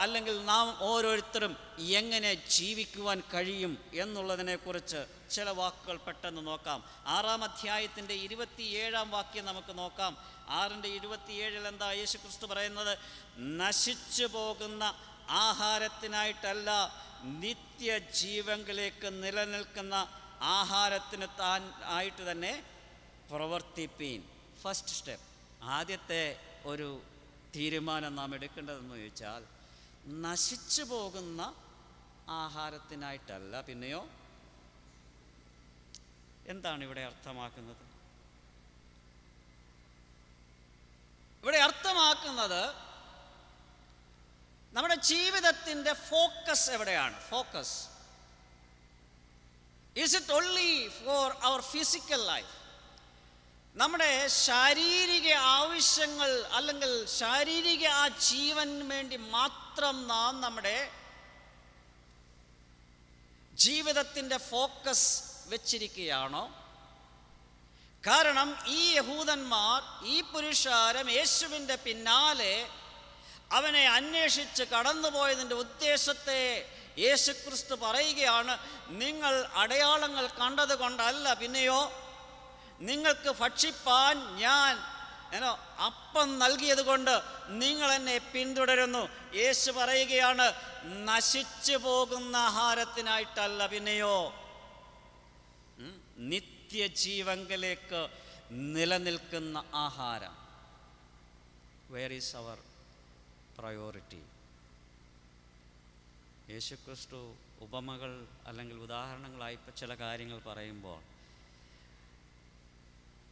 Speaker 1: അല്ലെങ്കിൽ നാം ഓരോരുത്തരും എങ്ങനെ ജീവിക്കുവാൻ കഴിയും എന്നുള്ളതിനെക്കുറിച്ച് ചില വാക്കുകൾ പെട്ടെന്ന് നോക്കാം. 6-ാം അധ്യായത്തിൻ്റെ 27-ാം വാക്യം നമുക്ക് നോക്കാം. 6:27 എന്താ യേശുക്രിസ്തു പറയുന്നത്? നശിച്ചു പോകുന്ന ആഹാരത്തിനായിട്ടല്ല, നിത്യജീവങ്കിലേക്ക് നിലനിൽക്കുന്ന ആഹാരത്തിന് താൻ ആയിട്ട് തന്നെ പ്രവർത്തിപ്പീൻ. ഫസ്റ്റ് സ്റ്റെപ്പ്, ആദ്യത്തെ ഒരു തീരുമാനം നാം എടുക്കേണ്ടതെന്ന് ചോദിച്ചാൽ, നശിച്ചു പോകുന്ന ആഹാരത്തിനായിട്ടല്ല. പിന്നെയോ എന്താണ് ഇവിടെ അർത്ഥമാക്കുന്നത്? ഇവിടെ അർത്ഥമാക്കുന്നത് നമ്മുടെ ജീവിതത്തിൻ്റെ ഫോക്കസ് എവിടെയാണ്? Focus is it only for our physical life? നമ്മുടെ ശാരീരിക ആവശ്യങ്ങൾ അല്ലെങ്കിൽ ശാരീരിക ആ ജീവന് വേണ്ടി മാത്രം നാം നമ്മുടെ ജീവിതത്തിൻ്റെ ഫോക്കസ് വെച്ചിരിക്കുകയാണോ? കാരണം ഈ യഹൂദന്മാർ, ഈ പുരുഷാരം യേശുവിൻ്റെ പിന്നാലെ അവനെ അന്വേഷിച്ച് കടന്നുപോയതിൻ്റെ ഉദ്ദേശത്തെ യേശുക്രിസ്തു പറയുകയാണ്, നിങ്ങൾ അടയാളങ്ങൾ കണ്ടത് കൊണ്ടല്ല, പിന്നെയോ നിങ്ങൾക്ക് ഭക്ഷിപ്പാൻ ഞാൻ അപ്പം നൽകിയത് കൊണ്ട് നിങ്ങൾ എന്നെ പിന്തുടരുന്നു. യേശു പറയുകയാണ്, നശിച്ചു പോകുന്ന ആഹാരത്തിനായിട്ടല്ല, പിന്നെയോ നിത്യജീവങ്കിലേക്ക് നിലനിൽക്കുന്ന ആഹാരം. Where is our priority? Yeshukristu ഉപമകൾ അല്ലെങ്കിൽ ഉദാഹരണങ്ങളായി ചില കാര്യങ്ങൾ പറയുമ്പോൾ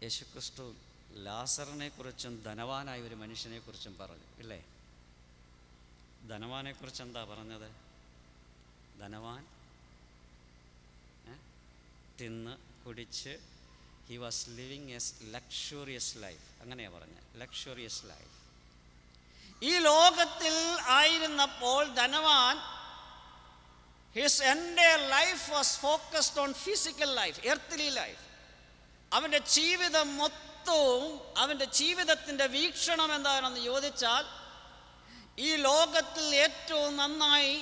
Speaker 1: യേശുക്രിസ്തു ലാസറിനെക്കുറിച്ചും ധനവാനായ ഒരു മനുഷ്യനെക്കുറിച്ചും പറഞ്ഞു, ഇല്ലേ? ധനവാനെക്കുറിച്ച് എന്താ പറഞ്ഞത്? ധനവാൻ തിന്ന് കുടിച്ച് he was living a luxurious life, അങ്ങനെയാണ് പറഞ്ഞത്, ലക്ഷറിയസ് ലൈഫ്. ഈ ലോകത്തിൽ ആയിരുന്നപ്പോൾ ധനവാൻ his entire life was focused on physical life, earthly life. അവൻ്റെ ജീവിതം മൊത്തവും, അവൻ്റെ ജീവിതത്തിൻ്റെ വീക്ഷണം എന്താണെന്ന് ചോദിച്ചാൽ, ഈ ലോകത്തിൽ ഏറ്റവും നന്നായി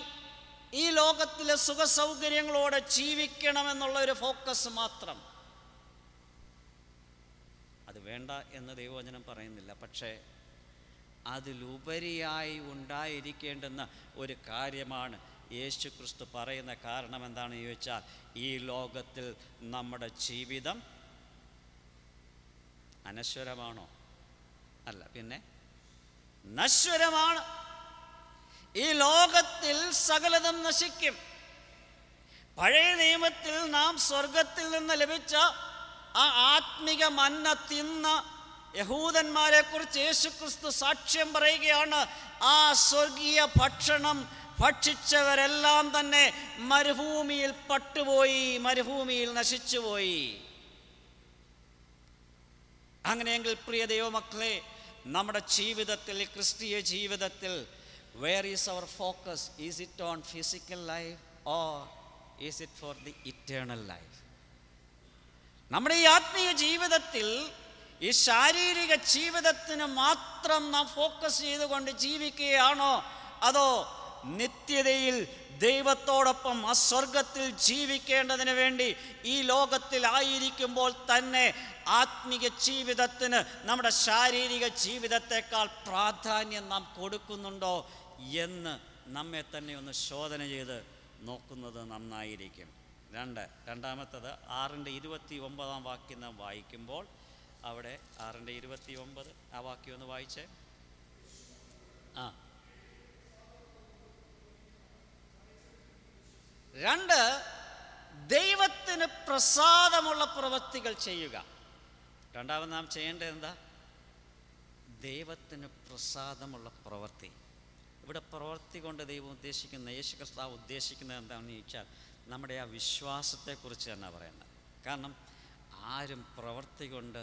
Speaker 1: ഈ ലോകത്തിലെ സുഖസൗകര്യങ്ങളോടെ ജീവിക്കണമെന്നുള്ള ഒരു ഫോക്കസ് മാത്രം. അത് വേണ്ട എന്ന് ദൈവവചനം പറയുന്നില്ല, പക്ഷേ അതിലുപരിയായി ഉണ്ടായിരിക്കേണ്ടുന്ന ഒരു കാര്യമാണ് യേശുക്രിസ്തു പറയുന്ന. കാരണം എന്താണെന്ന് ചോദിച്ചാൽ, ഈ ലോകത്തിൽ നമ്മുടെ ജീവിതം അനശ്വരമാണോ? അല്ല, പിന്നെ നശ്വരമാണ്. ഈ ലോകത്തിൽ സകലതും നശിക്കും. പഴയ നിയമത്തിൽ നാം സ്വർഗത്തിൽ നിന്ന് ലഭിച്ച ആ ആത്മിക മന്ന തിന്ന യഹൂദന്മാരെ കുറിച്ച് യേശുക്രിസ്തു സാക്ഷ്യം പറയുകയാണ്. ആ സ്വർഗീയ ഭക്ഷണം ഭക്ഷിച്ചവരെല്ലാം തന്നെ മരുഭൂമിയിൽ പട്ടുപോയി, മരുഭൂമിയിൽ നശിച്ചുപോയി. അങ്ങനെയെങ്കിൽ പ്രിയ ദൈവമക്കളെ, നമ്മുടെ ജീവിതത്തിൽ, ക്രിസ്തീയ ജീവിതത്തിൽ, where is our focus? Is it on physical life or is it for the eternal life? നമ്മുടെ ഈ ആത്മീയ ജീവിതത്തിൽ, ഈ ശാരീരിക ജീവിതത്തിന് മാത്രം നാം ഫോക്കസ് ചെയ്തുകൊണ്ട് ജീവിക്കുകയാണോ, അതോ നിത്യതയിൽ ദൈവത്തോടൊപ്പം ആ സ്വർഗത്തിൽ ജീവിക്കേണ്ടതിന് വേണ്ടി ഈ ലോകത്തിലായിരിക്കുമ്പോൾ തന്നെ ആത്മീയ ജീവിതത്തിന് നമ്മുടെ ശാരീരിക ജീവിതത്തെക്കാൾ പ്രാധാന്യം നാം കൊടുക്കുന്നുണ്ടോ എന്ന് നമ്മെ തന്നെ ഒന്ന് ശോധന ചെയ്ത് നോക്കുന്നത് നന്നായിരിക്കും. രണ്ടാമത്തത് 6:29 വാക്യം നാം വായിക്കുമ്പോൾ, അവിടെ 6:29 ആ വാക്യം ഒന്ന് വായിച്ചേ. രണ്ട്, ദൈവത്തിന് പ്രസാദമുള്ള പ്രവൃത്തികൾ ചെയ്യുക. രണ്ടാമത് നാം ചെയ്യേണ്ടത് എന്താ? ദൈവത്തിന് പ്രസാദമുള്ള പ്രവൃത്തി. ഇവിടെ പ്രവൃത്തി കൊണ്ട് ദൈവം ഉദ്ദേശിക്കുന്ന, യേശു കർത്താവ് ഉദ്ദേശിക്കുന്നത് എന്താണെന്ന് ചോദിച്ചാൽ, നമ്മുടെ ആ വിശ്വാസത്തെക്കുറിച്ച് തന്നെ പറയുന്നത്. കാരണം ആരും പ്രവൃത്തി കൊണ്ട്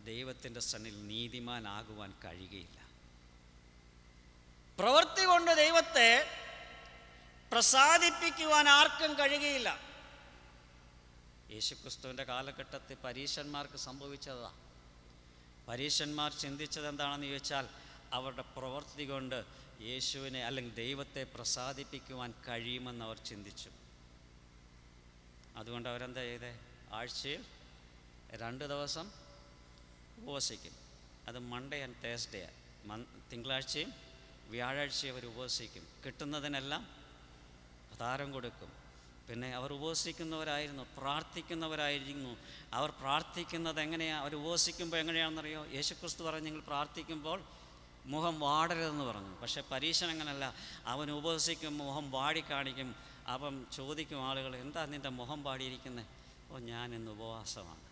Speaker 1: ദൈവത്തിൻ്റെ സന്നിധിയിൽ നീതിമാനാകുവാൻ കഴിയുകയില്ല. പ്രവൃത്തി കൊണ്ട് ദൈവത്തെ പ്രസാദിപ്പിക്കുവാൻ ആർക്കും കഴിയുകയില്ല. യേശുക്രിസ്തുവിൻ്റെ കാലഘട്ടത്തിൽ പരീശന്മാർക്ക് സംഭവിച്ചതാ. പരീശന്മാർ ചിന്തിച്ചത് എന്താണെന്ന് ചോദിച്ചാൽ, അവരുടെ പ്രവൃത്തി കൊണ്ട് യേശുവിനെ അല്ലെങ്കിൽ ദൈവത്തെ പ്രസാദിപ്പിക്കുവാൻ കഴിയുമെന്ന് അവർ ചിന്തിച്ചു. അതുകൊണ്ട് അവരെന്താ ചെയ്തേ? ആഴ്ചയിൽ 2 ദിവസം ഉപവസിക്കും. അത് മൺഡേ ആൻഡ് തേഴ്സ്ഡേ. തിങ്കളാഴ്ചയും വ്യാഴാഴ്ചയും അവർ ഉപവസിക്കും. കിട്ടുന്നതിനെല്ലാം താരം കൊടുക്കും. പിന്നെ അവർ ഉപവസിക്കുന്നവരായിരുന്നു, പ്രാർത്ഥിക്കുന്നവരായിരുന്നു. അവർ പ്രാർത്ഥിക്കുന്നത് എങ്ങനെയാണ്? അവർ ഉപവസിക്കുമ്പോൾ എങ്ങനെയാണെന്നറിയോ? യേശുക്രിസ്തു പറഞ്ഞു, നിങ്ങൾ പ്രാർത്ഥിക്കുമ്പോൾ മുഖം വാടരുതെന്ന് പറഞ്ഞു. പക്ഷേ പരീശൻ അങ്ങനല്ല. അവൻ ഉപവസിക്കുമ്പോൾ മുഖം വാടി കാണിക്കും. അപ്പം ചോദിക്കും ആളുകൾ, എന്താ നിൻ്റെ മുഖം വാടിയിരിക്കുന്നത്? ഓ, ഞാൻ ഇന്ന് ഉപവാസമാണ്.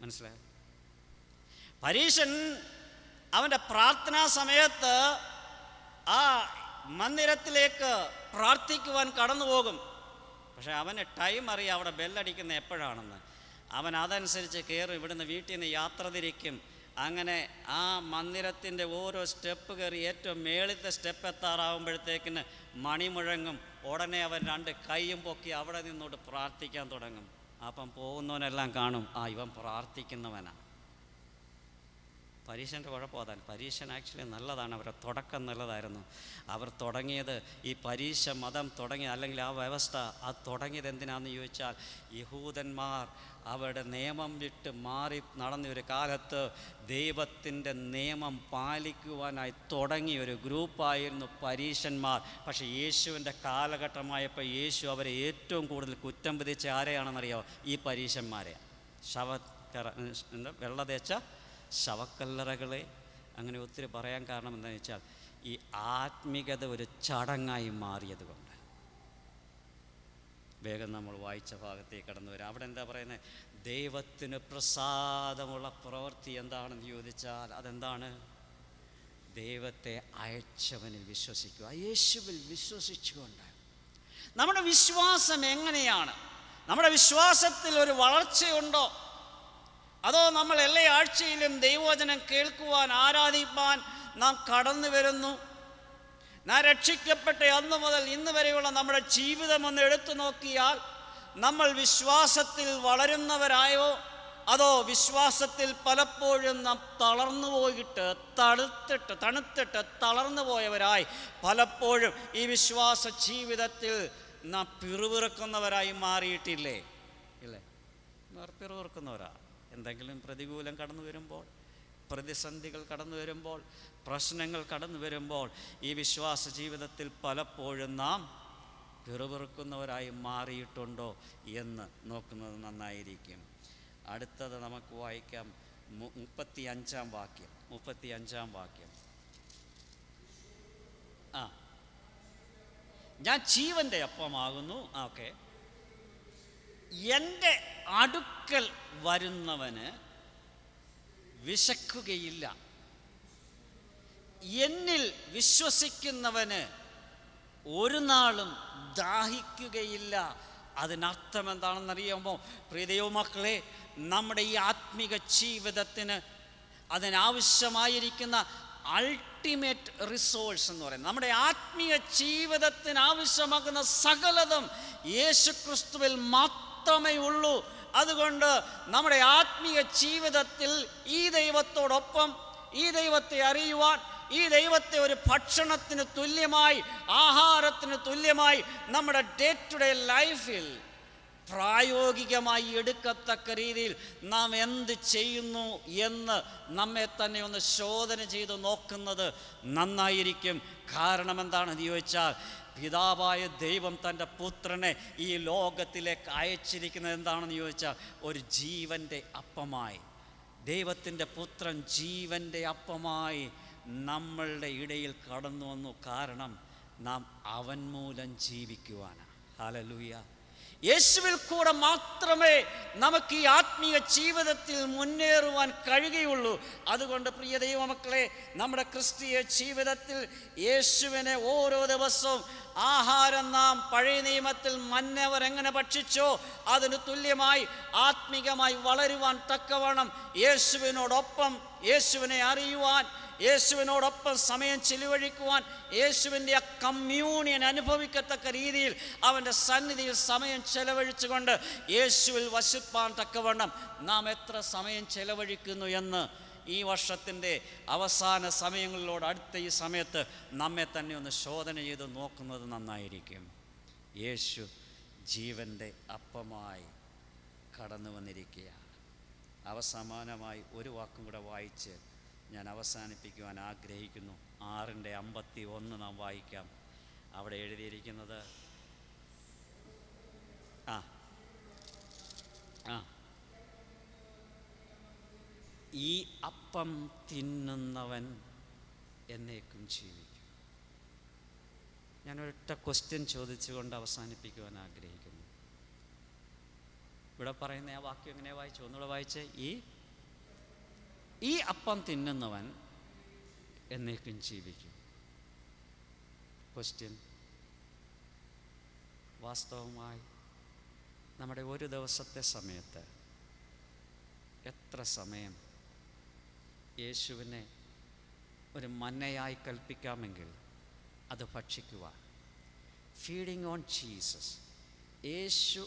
Speaker 1: മനസ്സിലായോ? പരീശൻ അവൻ്റെ പ്രാർത്ഥനാ സമയത്ത് ആ മന്ദിരത്തിലേക്ക് പ്രാർത്ഥിക്കുവാൻ കടന്നു പോകും. പക്ഷേ അവന് ടൈം അറിയാം അവിടെ ബെല്ലടിക്കുന്ന എപ്പോഴാണെന്ന്. അവൻ അതനുസരിച്ച് കയറും. ഇവിടുന്ന് വീട്ടിൽ നിന്ന് യാത്ര തിരിക്കും. അങ്ങനെ ആ മന്ദിരത്തിൻ്റെ ഓരോ സ്റ്റെപ്പ് കയറി ഏറ്റവും മേളിലത്തെ സ്റ്റെപ്പ് എത്താറാവുമ്പോഴത്തേക്കിന് മണി മുഴങ്ങും. ഉടനെ അവൻ 2 കൈയും പൊക്കി അവിടെ നിന്നോട്ട് പ്രാർത്ഥിക്കാൻ തുടങ്ങും. അപ്പം പോകുന്നവനെല്ലാം കാണും, ആ ഇവൻ പ്രാർത്ഥിക്കുന്നവനാണ്. പരീശൻ്റെ കുഴപ്പം അതാണ്. പരീശൻ ആക്ച്വലി നല്ലതാണ്. അവരുടെ തുടക്കം നല്ലതായിരുന്നു. അവർ തുടങ്ങിയത് ഈ പരീശ മതം തുടങ്ങി, അല്ലെങ്കിൽ ആ വ്യവസ്ഥ അത് തുടങ്ങിയത് എന്തിനാണെന്ന് ചോദിച്ചാൽ, യഹൂദന്മാർ അവരുടെ നിയമം വിട്ട് മാറി നടന്നൊരു കാലത്ത് ദൈവത്തിൻ്റെ നിയമം പാലിക്കുവാനായി തുടങ്ങിയൊരു ഗ്രൂപ്പായിരുന്നു പരീശന്മാർ. പക്ഷേ യേശുവിൻ്റെ കാലഘട്ടമായപ്പോൾ യേശു അവരെ ഏറ്റവും കൂടുതൽ കുറ്റം വിധിച്ച ആരെയാണെന്നറിയോ? ഈ പരീശന്മാരെ. വെള്ള തേച്ച ശവക്കല്ലറകളെ. അങ്ങനെ ഒത്തിരി പറയാൻ കാരണം എന്താണെന്ന് വെച്ചാൽ, ഈ ആത്മീകത ഒരു ചടങ്ങായി മാറിയത് കൊണ്ട്. വേഗം നമ്മൾ വായിച്ച ഭാഗത്തേക്ക് കടന്നു വരാം. അവിടെ എന്താ പറയുന്നത്? ദൈവത്തിന് പ്രസാദമുള്ള പ്രവൃത്തി എന്താണെന്ന് ചോദിച്ചാൽ അതെന്താണ്? ദൈവത്തെ അയച്ചവനിൽ വിശ്വസിക്കുക, യേശുവിൽ വിശ്വസിച്ചുകൊണ്ട്. നമ്മുടെ വിശ്വാസം എങ്ങനെയാണ്? നമ്മുടെ വിശ്വാസത്തിൽ ഒരു വളർച്ചയുണ്ടോ? അതോ നമ്മൾ എല്ലാ ആഴ്ചയിലും ദൈവവചനം കേൾക്കുവാൻ, ആരാധിപ്പാൻ നാം കടന്നു വരുന്നു? നാം രക്ഷിക്കപ്പെട്ട അന്ന് മുതൽ ഇന്ന് വരെയുള്ള നമ്മുടെ ജീവിതം ഒന്ന് എടുത്തു നോക്കിയാൽ നമ്മൾ വിശ്വാസത്തിൽ വളരുന്നവരായോ, അതോ വിശ്വാസത്തിൽ പലപ്പോഴും നാം തളർന്നു പോയിട്ട് തണുത്തിട്ട് തളർന്നു പോയവരായി പലപ്പോഴും ഈ വിശ്വാസ ജീവിതത്തിൽ നാം പിറുപിറുക്കുന്നവരായി മാറിയിട്ടില്ലേ? ഇല്ലേ? പിറുപിറുക്കുന്നവരാ. എന്തെങ്കിലും പ്രതികൂലം കടന്നു വരുമ്പോൾ, പ്രതിസന്ധികൾ കടന്നു വരുമ്പോൾ, പ്രശ്നങ്ങൾ കടന്നു വരുമ്പോൾ ഈ വിശ്വാസ ജീവിതത്തിൽ പലപ്പോഴും നാം പിറുപിറുക്കുന്നവരായി മാറിയിട്ടുണ്ടോ എന്ന് നോക്കുന്നത് നന്നായിരിക്കും. അടുത്തത് നമുക്ക് വായിക്കാം. 35-ാം വാക്യം. 35-ാം വാക്യം. ഞാൻ ജീവൻ്റെ അപ്പമാകുന്നു. ഓക്കെ. എൻ്റെ അടുക്കൽ വരുന്നവന് വിശക്കുകയില്ല, എന്നിൽ വിശ്വസിക്കുന്നവന് ഒരു നാളും ദാഹിക്കുകയില്ല. അതിനർത്ഥം എന്താണെന്നറിയാമോ? പ്രിയ ദൈവമക്കളെ, നമ്മുടെ ഈ ആത്മീക ജീവിതത്തിന് അതിനാവശ്യമായിരിക്കുന്ന അൾട്ടിമേറ്റ് റിസോഴ്സ് എന്ന് പറയുന്നത്, നമ്മുടെ ആത്മീയ ജീവിതത്തിന് ആവശ്യമാകുന്ന സകലതും യേശുക്രിസ്തുവിൽ മാത്രമേ ഉള്ളൂ. അതുകൊണ്ട് നമ്മുടെ ആത്മീയ ജീവിതത്തിൽ ഈ ദൈവത്തോടൊപ്പം, ഈ ദൈവത്തെ അറിയുവാൻ, ഈ ദൈവത്തെ ഒരു ഭക്ഷണത്തിന് തുല്യമായി, ആഹാരത്തിന് തുല്യമായി നമ്മുടെ ഡേ ടു ഡേ ലൈഫിൽ പ്രായോഗികമായി എടുക്കത്തക്ക രീതിയിൽ നാം എന്ത് ചെയ്യുന്നു എന്ന് നമ്മെ തന്നെ ഒന്ന് ശോധന ചെയ്ത് നോക്കുന്നത് നന്നായിരിക്കും. കാരണം എന്താണെന്ന് ചോദിച്ചാൽ, പിതാവായ ദൈവം തൻ്റെ പുത്രനെ ഈ ലോകത്തിലേക്ക് അയച്ചിരിക്കുന്നത് എന്താണെന്ന് ചോദിച്ചാൽ, ഒരു ജീവൻ്റെ അപ്പമായി. ദൈവത്തിൻ്റെ പുത്രൻ ജീവൻ്റെ അപ്പമായി നമ്മളുടെ ഇടയിൽ കടന്നു വന്നു. കാരണം നാം അവൻ മൂലം ജീവിക്കുവാനാണ്. ഹല്ലേലൂയ. യേശുവിൽ കൂടെ മാത്രമേ നമുക്ക് ഈ ആത്മീയ ജീവിതത്തിൽ മുന്നേറുവാൻ കഴിയുകയുള്ളൂ. അതുകൊണ്ട് പ്രിയ ദൈവമക്കളെ, നമ്മുടെ ക്രിസ്തീയ ജീവിതത്തിൽ യേശുവിനെ ഓരോ ദിവസവും ആഹാരം നാം പഴയ നിയമത്തിൽ മന്നവർ എങ്ങനെ ഭക്ഷിച്ചോ അതിന് തുല്യമായി ആത്മീകമായി വളരുവാൻ തക്കവണ്ണം യേശുവിനോടൊപ്പം യേശുവിനെ അറിയുവാൻ, യേശുവിനോടൊപ്പം സമയം ചിലവഴിക്കുവാൻ, യേശുവിൻ്റെ ആ കമ്മ്യൂണിയൻ അനുഭവിക്കത്തക്ക രീതിയിൽ അവൻ്റെ സന്നിധിയിൽ സമയം ചെലവഴിച്ചുകൊണ്ട് യേശുവിൽ വസിപ്പാൻ തക്കവണ്ണം നാം എത്ര സമയം ചെലവഴിക്കുന്നു എന്ന് ഈ വർഷത്തിൻ്റെ അവസാന സമയങ്ങളിലോട് അടുത്ത ഈ സമയത്ത് നമ്മെ തന്നെ ഒന്ന് ശോധന ചെയ്ത് നോക്കുന്നത് നന്നായിരിക്കും. യേശു ജീവൻ്റെ അപ്പമായി കടന്നു വന്നിരിക്കുകയാണ്. അവസാനമായി ഒരു വാക്കും കൂടെ വായിച്ച് ഞാൻ അവസാനിപ്പിക്കുവാൻ ആഗ്രഹിക്കുന്നു. 6:51 നാം വായിക്കാം. അവിടെ എഴുതിയിരിക്കുന്നത് ഈ അപ്പം തിന്നുന്നവൻ എന്നേക്കും ജീവിക്കും. ഞാനൊരൊറ്റ ക്വസ്റ്റ്യൻ ചോദിച്ചുകൊണ്ട് അവസാനിപ്പിക്കുവാൻ ആഗ്രഹിക്കുന്നു. ഇവിടെ പറയുന്ന ആ വാക്യം എങ്ങനെ വായിച്ചു? ഒന്നുകൂടെ വായിച്ചേ. ഈ അപ്പം തിന്നുന്നവൻ എന്നേക്കും ജീവിക്കും. ക്വസ്റ്റ്യൻ, വാസ്തവമായി നമ്മുടെ ഒരു ദിവസത്തെ സമയത്ത് എത്ര സമയം യേശുവിനെ ഒരു മന്നയായി കൽപ്പിക്കാമെങ്കിൽ അത് ഭക്ഷിക്കുവാൻ, ഫീഡിങ് ഓൺ ജീസസ്. യേശു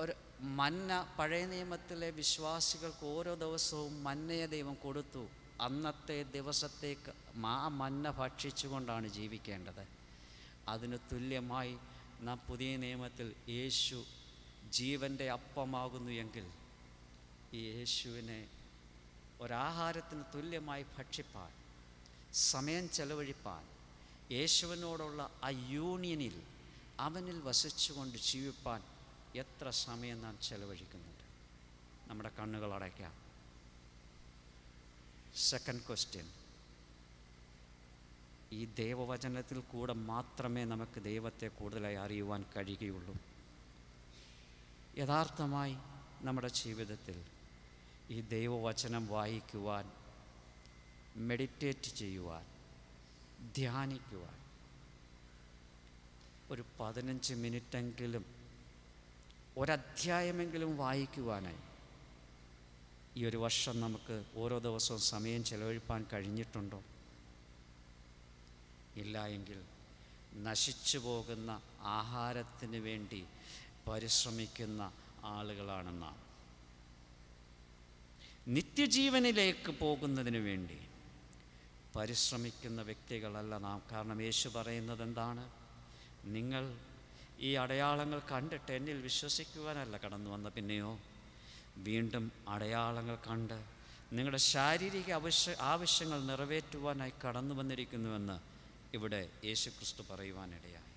Speaker 1: ഒരു മന്ന, പഴയ നിയമത്തിലെ വിശ്വാസികൾക്ക് ഓരോ ദിവസവും മന്നയെ ദൈവം കൊടുത്തു. അന്നത്തെ ദിവസത്തേക്ക് ആ മന്ന ഭക്ഷിച്ചുകൊണ്ടാണ് ജീവിക്കേണ്ടത്. അതിന് തുല്യമായി നാം പുതിയ നിയമത്തിൽ യേശു ജീവൻ്റെ അപ്പമാകുന്നു എങ്കിൽ ഈ യേശുവിനെ ഒരാഹാരത്തിന് തുല്യമായി ഭക്ഷിപ്പാൻ, സമയം ചെലവഴിപ്പാൻ, യേശുവിനോടുള്ള ആ യൂണിയനിൽ അവനിൽ വസിച്ചുകൊണ്ട് ജീവിപ്പാൻ എത്ര സമയം നാം ചെലവഴിക്കുന്നുണ്ട്? നമ്മുടെ കണ്ണുകൾ അടയ്ക്കാം. സെക്കൻഡ് ക്വസ്റ്റ്യൻ, ഈ ദൈവവചനത്തിൽ കൂടെ മാത്രമേ നമുക്ക് ദൈവത്തെ കൂടുതലായി അറിയുവാൻ കഴിയുകയുള്ളൂ. യഥാർത്ഥമായി നമ്മുടെ ജീവിതത്തിൽ ഈ ദൈവവചനം വായിക്കുവാൻ, മെഡിറ്റേറ്റ് ചെയ്യുവാൻ, ധ്യാനിക്കുവാൻ ഒരു 15 മിനിറ്റെങ്കിലും, ഒരധ്യായമെങ്കിലും വായിക്കുവാനായി ഈ ഒരു വർഷം നമുക്ക് ഓരോ ദിവസവും സമയം ചെലവഴിപ്പാൻ കഴിഞ്ഞിട്ടുണ്ടോ? ഇല്ല എങ്കിൽ നശിച്ചു പോകുന്ന ആഹാരത്തിന് വേണ്ടി പരിശ്രമിക്കുന്ന ആളുകളാണ് നാം. നിത്യജീവനിലേക്ക് പോകുന്നതിന് വേണ്ടി പരിശ്രമിക്കുന്ന വ്യക്തികളല്ല നാം. കാരണം യേശു പറയുന്നത് എന്താണ്? നിങ്ങൾ ഈ അടയാളങ്ങൾ കണ്ടിട്ട് എന്നിൽ വിശ്വസിക്കുവാനല്ല കടന്നു വന്ന, പിന്നെയോ വീണ്ടും അടയാളങ്ങൾ കണ്ട് നിങ്ങളുടെ ശാരീരിക ആവശ്യങ്ങൾ നിറവേറ്റുവാനായി കടന്നു വന്നിരിക്കുന്നുവെന്ന് ഇവിടെ യേശുക്രിസ്തു പറയുവാനിടയായി.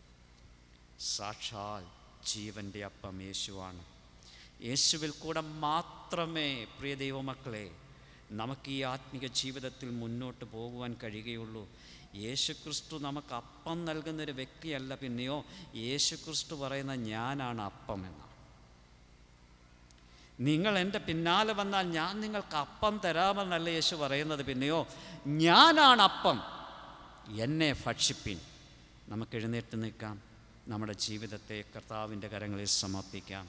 Speaker 1: സാക്ഷാൽ ജീവൻ്റെ അപ്പം യേശുവാണ്. യേശുവിൽ കൂടെ മാത്രമേ, പ്രിയ ദൈവമക്കളെ, നമുക്ക് ഈ ആത്മീക ജീവിതത്തിൽ മുന്നോട്ട് പോകുവാൻ കഴിയുകയുള്ളൂ. യേശുക്രിസ്തു നമുക്ക് അപ്പം നൽകുന്നൊരു വ്യക്തിയല്ല, പിന്നെയോ യേശുക്രിസ്തു പറയുന്ന ഞാനാണ് അപ്പം എന്നാണ്. നിങ്ങൾ എൻ്റെ പിന്നാലെ വന്നാൽ ഞാൻ നിങ്ങൾക്ക് അപ്പം തരാമെന്നല്ല യേശു പറയുന്നത്, പിന്നെയോ ഞാനാണ് അപ്പം, എന്നെ ഭക്ഷിപ്പിൻ. നമുക്ക് എഴുന്നേറ്റ് നിൽക്കാം, നമ്മുടെ ജീവിതത്തെ കർത്താവിൻ്റെ കരങ്ങളിൽ സമർപ്പിക്കാം.